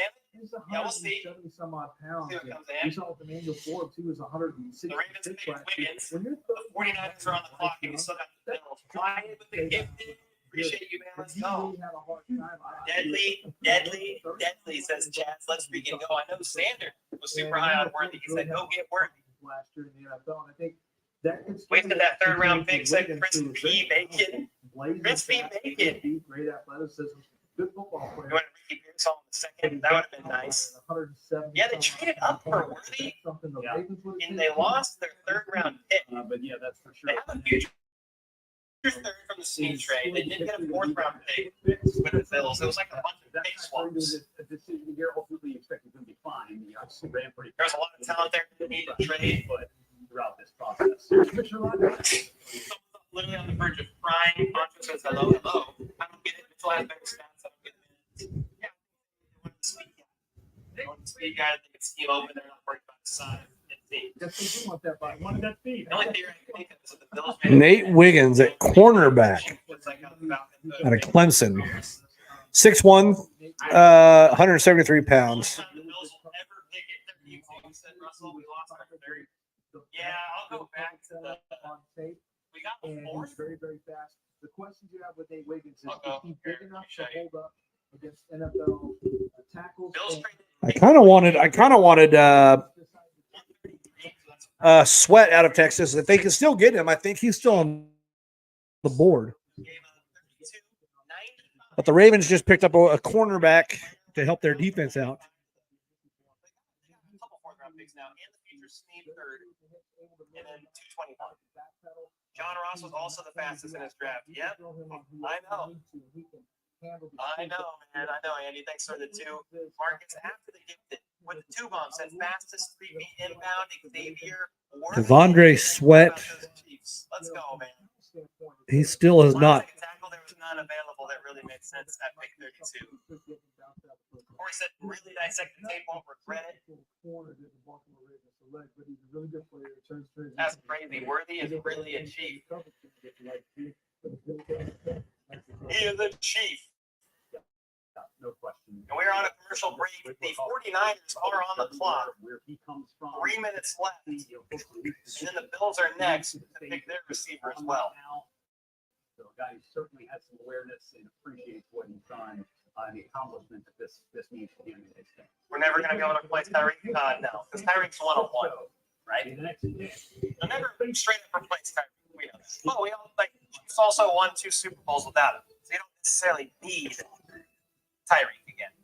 Yeah, we'll see. Some odd pounds. See what comes We in. saw with Emmanuel Forbes, he was 160. The Ravens picked Wiggins. The 49ers are on the clock, and we still got the Bills. Why with the gifted Appreciate you, man. Let's go. Deadly says Chaz, let's freaking go. I know Sander was super high on Worthy. He said, go get Worthy. Last year in the NFL, and I think that could still Wasted that third round pick, said Chris P. Bacon. Chris P. Bacon. Great athleticism, good football player. You want Ricky Pierce on the second? That would have been nice. Yeah, they traded up for Worthy, and they lost their third round pick. But yeah, that's for They sure. have a future third from the Snead trade. They did get a fourth round pick with the Bills. It was like a bunch of pick swaps. A decision here. Hopefully, you expect it's going to be fine. You obviously ran pretty. There's a lot of talent there that need to trade. but throughout this process. Literally on the verge of crying. Poncho says hello. I don't get it. Mitchell has better stats. I don't get it. Yeah. They want the speed guy. They can scheme open. They're not worried about the size. Yes, they do want that by Wanted that speed. The only theory I can think of is that the Bills made Nate Wiggins at cornerback out of Clemson. 6'1", 173 pounds. The Bills will ever pick it. You said Russell, we lost our third. Yeah, I'll go back to the. on tape, We got the and he's fourth. very, very fast. The questions you have with Nate Wiggins is, Okay. is he big enough to hold up against NFL tackles? Bills And- traded. I kind of wanted Sweat out of Texas. If they can still get him, I think he's still on the board. But the Ravens just picked up a cornerback to help their defense out. A couple fourth round picks now, and the future Snead third, and then 221. John Ross was also the fastest in his draft. Yep, I know. I know, man. I know, Andy. Thanks for the two. Marcus after the gifted with the two bombs said fastest 3B inbound Xavier. Devondre Sweat. Let's go, man. He still has not. Tackle, there was none available that really made sense at pick 32. Corey said, really dissect the tape, won't regret it. That's crazy. Worthy is really a chief. He is a chief. No question. And we're on a commercial break. The 49ers are on the clock. Where he comes from. 3 minutes left. And then the Bills are next to pick their receiver as well. So a guy who certainly has some awareness and appreciates what he's done, the accomplishment that this means for him in his game. We're never going to be able to replace Tyreek. No, because Tyreek's one-on-one, right? They'll never straight up replace Tyreek. We know that. Well, we all like. He's also won 2 Super Bowls without him, so you don't necessarily need Tyreek again.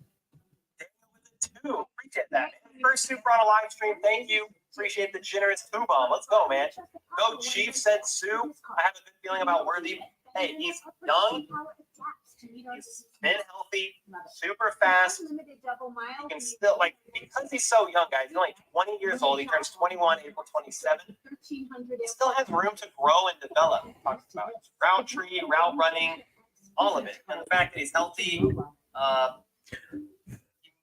Daniel with the 2. Appreciate that. First super on a live stream. Thank you. Appreciate the generous food bomb. Let's go, man. Go, Chief, said Sue. I have a good feeling about Worthy. Hey, he's young. He's been healthy, super fast. He can still, like, because he's so young, guys, he's only 20 years old. He turns 21 April 27. He still has room to grow and develop. Talks about route tree, route running, all of it. And the fact that he's healthy, he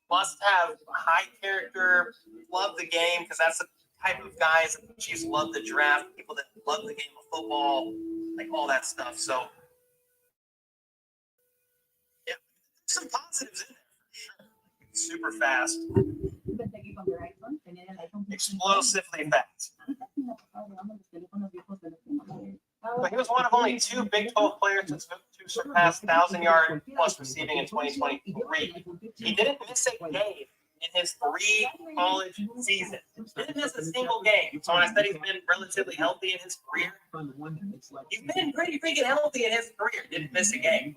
must have high character, love the game, because that's the type of guys that the Chiefs love the draft, people that love the game of football, like all that stuff. So, yeah, some positives in there for sure. Super fast, explosively fast. But he was one of only 2 Big 12 players to surpass 1,000-yard plus receiving in 2023. He didn't miss a game in his 3 college seasons. Didn't miss a single game. So when I said he's been relatively healthy in his career, he's been pretty freaking healthy in his career. Didn't miss a game.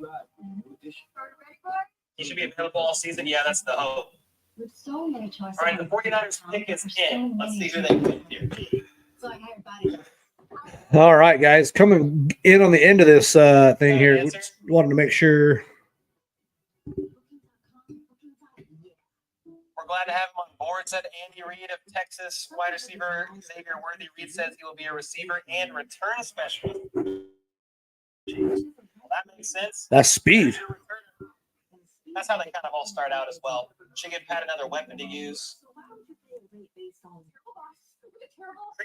He should be available all season. Yeah, that's the hope. All right, the 49ers pick is in. Let's see who they pick here. All right, guys, coming in on the end of this thing here. We just wanted to make sure. We're glad to have him on board, said Andy Reid of Texas. Wide receiver Xavier Worthy. Reid says he will be a receiver and return specialist. Well, that makes sense. That's speed. That's how they kind of all start out as well. Chicken had another weapon to use.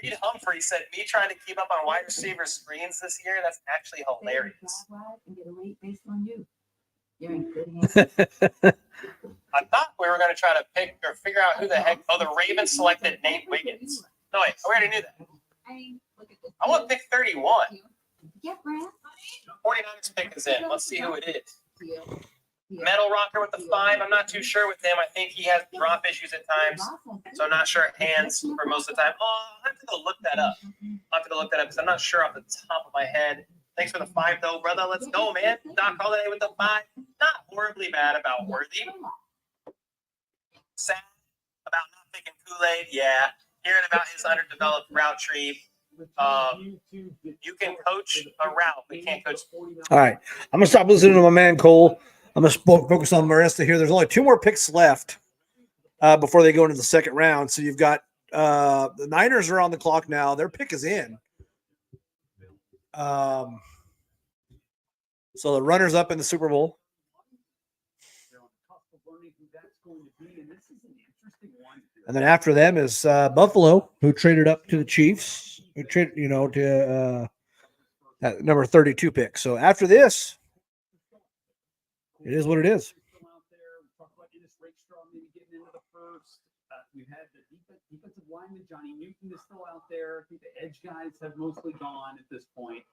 Reed Humphrey said, me trying to keep up on wide receiver screens this year, that's actually hilarious. I thought we were going to try to pick or figure out who the heck. Oh, the Ravens selected Nate Wiggins. No, wait, we already knew that. I want pick 31. 49ers Next pick is in. Let's see who it is. Metal Rocker with the 5. I'm not too sure with him. I think he has drop issues at times, so I'm not sure at hands for most of the time. Oh, I'll have to go look that up. I'll have to go look that up because I'm not sure off the top of my head. Thanks for the 5, though, brother. Let's go, man. Doc Holiday with the 5. Not horribly bad about Worthy. Sad about not picking Kool-Aid. Yeah. Hearing about his underdeveloped route tree. You can coach a route, but you can't coach. All right. I'm going to stop listening to my man, Cole. I'm going to focus on Marista here. There's only 2 more picks left before they go into the second round. So you've got the Niners are on the clock now. Their pick is in. So the runners up in the Super Bowl. And then after them is Buffalo, who traded up to the Chiefs, who traded, to that number 32 pick. So after this, it is what it is. We've had the defensive lineman, Johnny Newton, is still out there. I think the edge guys have mostly gone at this point.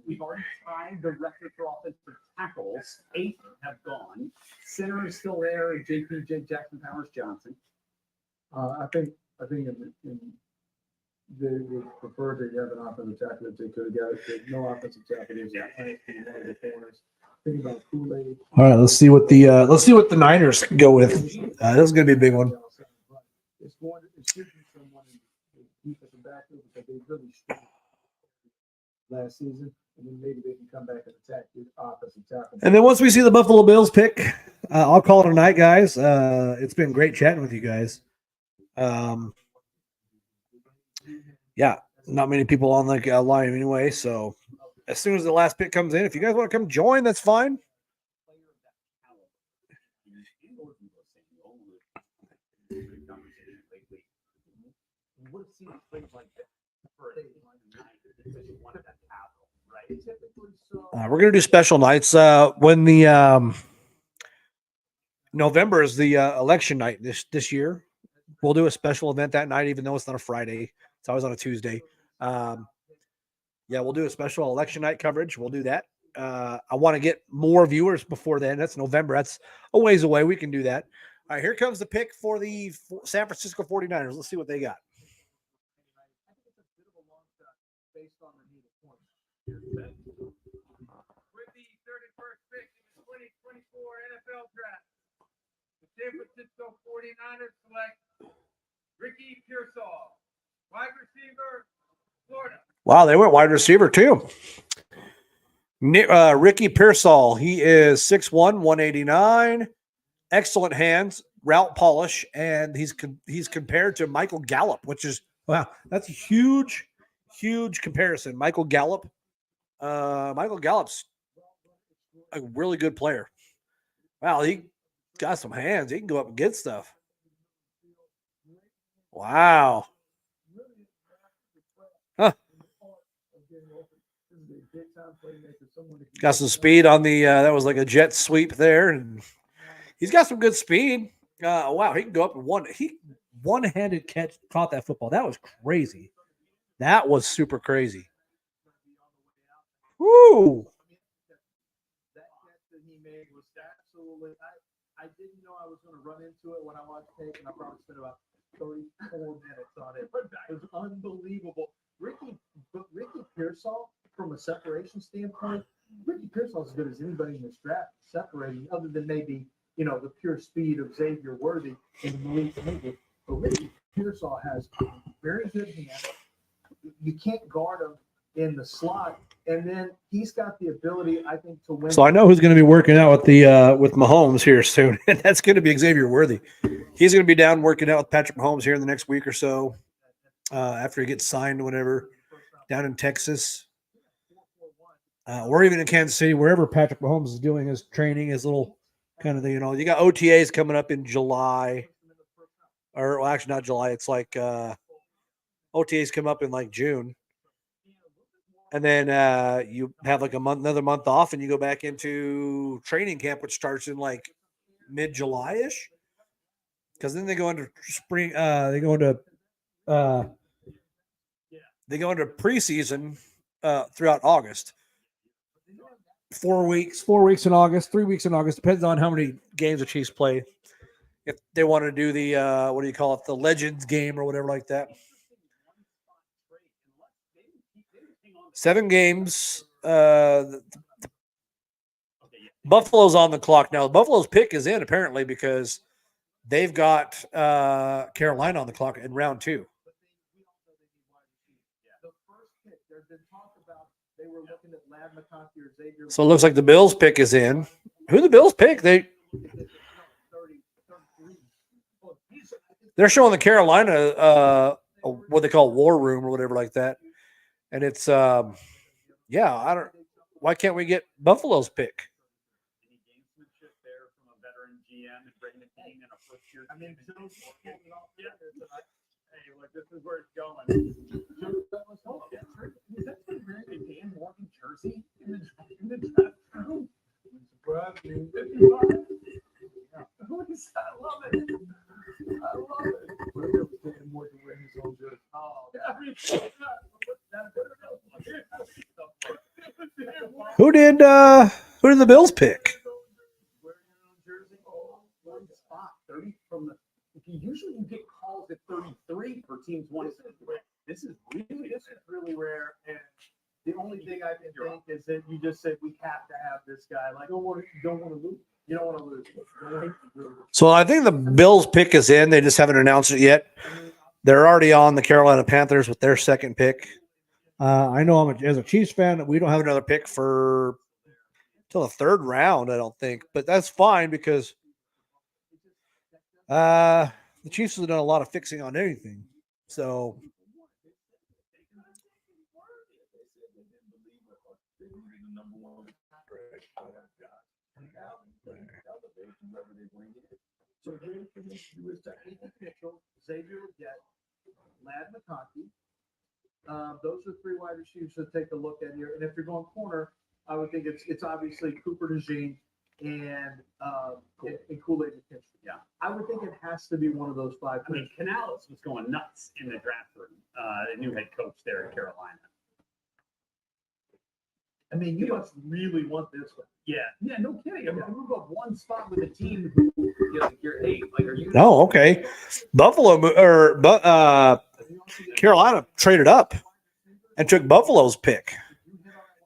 We've already tied the record for offensive tackles. 8 have gone. Center is still there. JPJ, Jackson Powers Johnson. I think they would prefer to have an offensive tackle if they could have got it. There's no offensive tackle. There's one of the corners. Think about Kool-Aid. All right, let's see what the Niners go with. This is going to be a big one. It should be someone in the defensive backfield because they really struggled last season, and then maybe they can come back and attack the offensive tackle. And then once we see the Buffalo Bills pick, I'll call it a night, guys. It's been great chatting with you guys. Yeah, not many people on the line anyway. So as soon as the last pick comes in, if you guys want to come join, that's fine. We're going to do special nights when the November is the election night this year. We'll do a special event that night, even though it's not a Friday. It's always on a Tuesday. We'll do a special election night coverage. We'll do that. I want to get more viewers before then. That's November. That's a ways away. We can do that. All right, here comes the pick for the San Francisco 49ers. Let's see what they got. With the 31st pick in the 2024 NFL Draft, the San Francisco 49ers select Ricky Pearsall, wide receiver, Florida. Wow, they went wide receiver too. Ricky Pearsall, he is 6'1", 189, excellent hands, route polish, and he's compared to Michael Gallup, which is, wow, that's a huge comparison. Michael Gallup's a really good player. Wow, he got some hands. He can go up and get stuff. Wow. Huh. Got some speed on the that was like a jet sweep there, and he's got some good speed. Wow, he can go up and one-handed caught that football. That was crazy. That was super crazy. Woo! That catch that he made was absolutely. I didn't know I was going to run into it when I watched tape, and I probably spent about 34 minutes on it. It was unbelievable. Ricky Pearsall, from a separation standpoint, Ricky Pearsall is as good as anybody in this draft separating, other than maybe the pure speed of Xavier Worthy and Malik Neighbor. But Ricky Pearsall has very good hands. You can't guard him in the slot, and then he's got the ability, I think, to win. So I know who's going to be working out with with Mahomes here soon, and that's going to be Xavier Worthy. He's going to be down working out with Patrick Mahomes here in the next week or so, after he gets signed, whatever, down in Texas, or even in Kansas City, wherever Patrick Mahomes is doing his training, his little kind of thing. You got OTAs coming up in July, or well, actually not July. It's like OTAs come up in like June. And then you have like another month off, and you go back into training camp, which starts in like mid-July-ish. Because then they go into spring. They go into preseason throughout August. 4 weeks in August, 3 weeks in August. Depends on how many games the Chiefs play. If they want to do the what do you call it, the Legends game or whatever like that. 7 games. Buffalo's on the clock now. Buffalo's pick is in apparently because they've got Carolina on the clock in round 2. The first pick, there's been talk about they were looking at Ladd McConkey or Xavier. So it looks like the Bills pick is in. Who the Bills pick? They're showing the Carolina what they call war room or whatever like that. And it's why can't we get Buffalo's pick? I mean, hey, look, this is where it's going. Is that the Dan Morgan jersey in the draft room? Who is that? I love it. I love it. Dan Morgan wearing his own jersey. Oh, Who did the Bills pick? Usually you get calls at 33 for teams one. This is really rare. And the only thing I can think is that you just said we have to have this guy. Like, don't want to lose. You don't want to lose. So I think the Bills pick is in. They just haven't announced it yet. They're already on the Carolina Panthers with their second pick. I know as a Chiefs fan, we don't have another pick for till the 3rd round, I don't think. But that's fine because the Chiefs have done a lot of fixing on anything. So Xavier Legette, Ladd McConkey. Those are 3 wide receivers to take a look at here. And if you're going corner, I would think it's obviously Cooper DeJean and Kool-Aid McKinstry. Yeah. I would think it has to be one of those 5. I mean, Canales was going nuts in the draft room. The new head coach there in Carolina. I mean, you must really want this one. Yeah, no kidding. I mean, I move up one spot with a team. You're 8. Like, are you? no, okay. Carolina traded up and took Buffalo's pick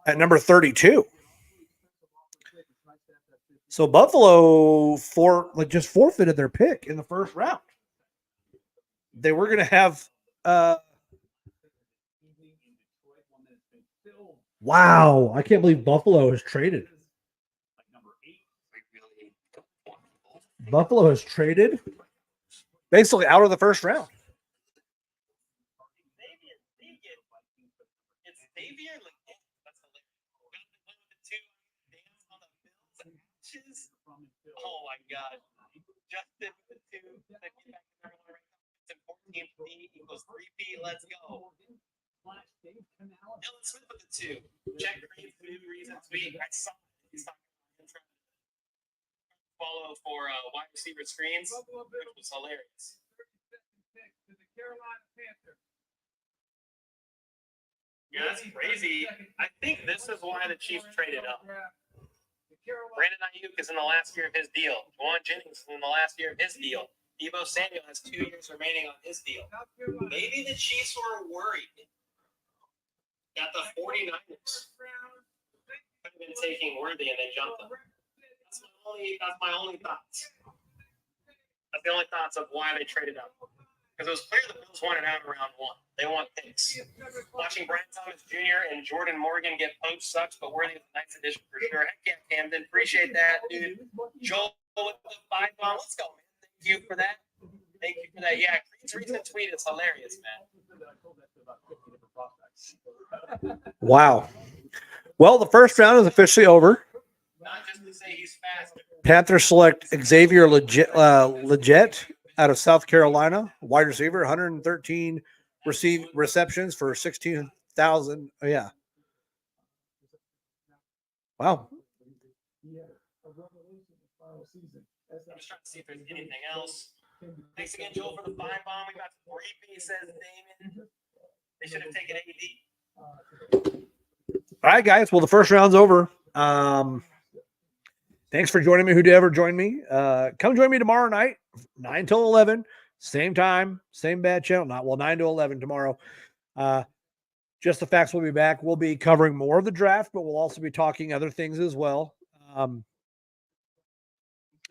at number 32. So Buffalo just forfeited their pick in the 1st round. They were going to have wow, I can't believe Buffalo has traded. Buffalo has traded basically out of the 1st round. Oh my God. Justin with the 2. It's in 14P equals 3P. Let's go. Dylan Smith with the 2. Jack Green's new recent tweet. I saw it. He's talking about follow for wide receiver screens, which was hilarious. Yeah, that's crazy. I think this is why the Chiefs traded up. Brandon Ayuk is in the last year of his deal. Juwan Jennings is in the last year of his deal. Deebo Samuel has 2 years remaining on his deal. Maybe the Chiefs were worried that the 49ers could have been taking Worthy and they jumped them. That's my only thoughts. That's the only thoughts of why they traded up. Because it was clear the Bills wanted out in round 1. They want picks. Watching Brian Thomas Jr. and Jordan Morgan get poached sucks, but Worthy is a nice addition for sure. Heck yeah, Camden. Appreciate that, dude. Joel with the 5 bomb. Let's go, man. Thank you for that. Thank you for that. Yeah, Creed's recent tweet is hilarious, man. Wow. Well, the 1st round is officially over. Not just to say he's fast. Panthers select Xavier Legette out of South Carolina, wide receiver, 113 receptions for 16,000. Oh, yeah. Wow. I'm just trying to see if there's anything else. Thanks again, Joel, for the 5 bomb. We got 3P, says Damon. They should have taken AD. All right, guys. Well, the 1st round's over. Thanks for joining me. Who'd ever join me? Come join me tomorrow night, 9 till 11, same time, same bad channel. 9 to 11 tomorrow. Just the Facts will be back. We'll be covering more of the draft, but we'll also be talking other things as well.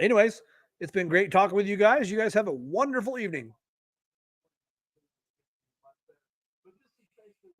Anyways, it's been great talking with you guys. You guys have a wonderful evening.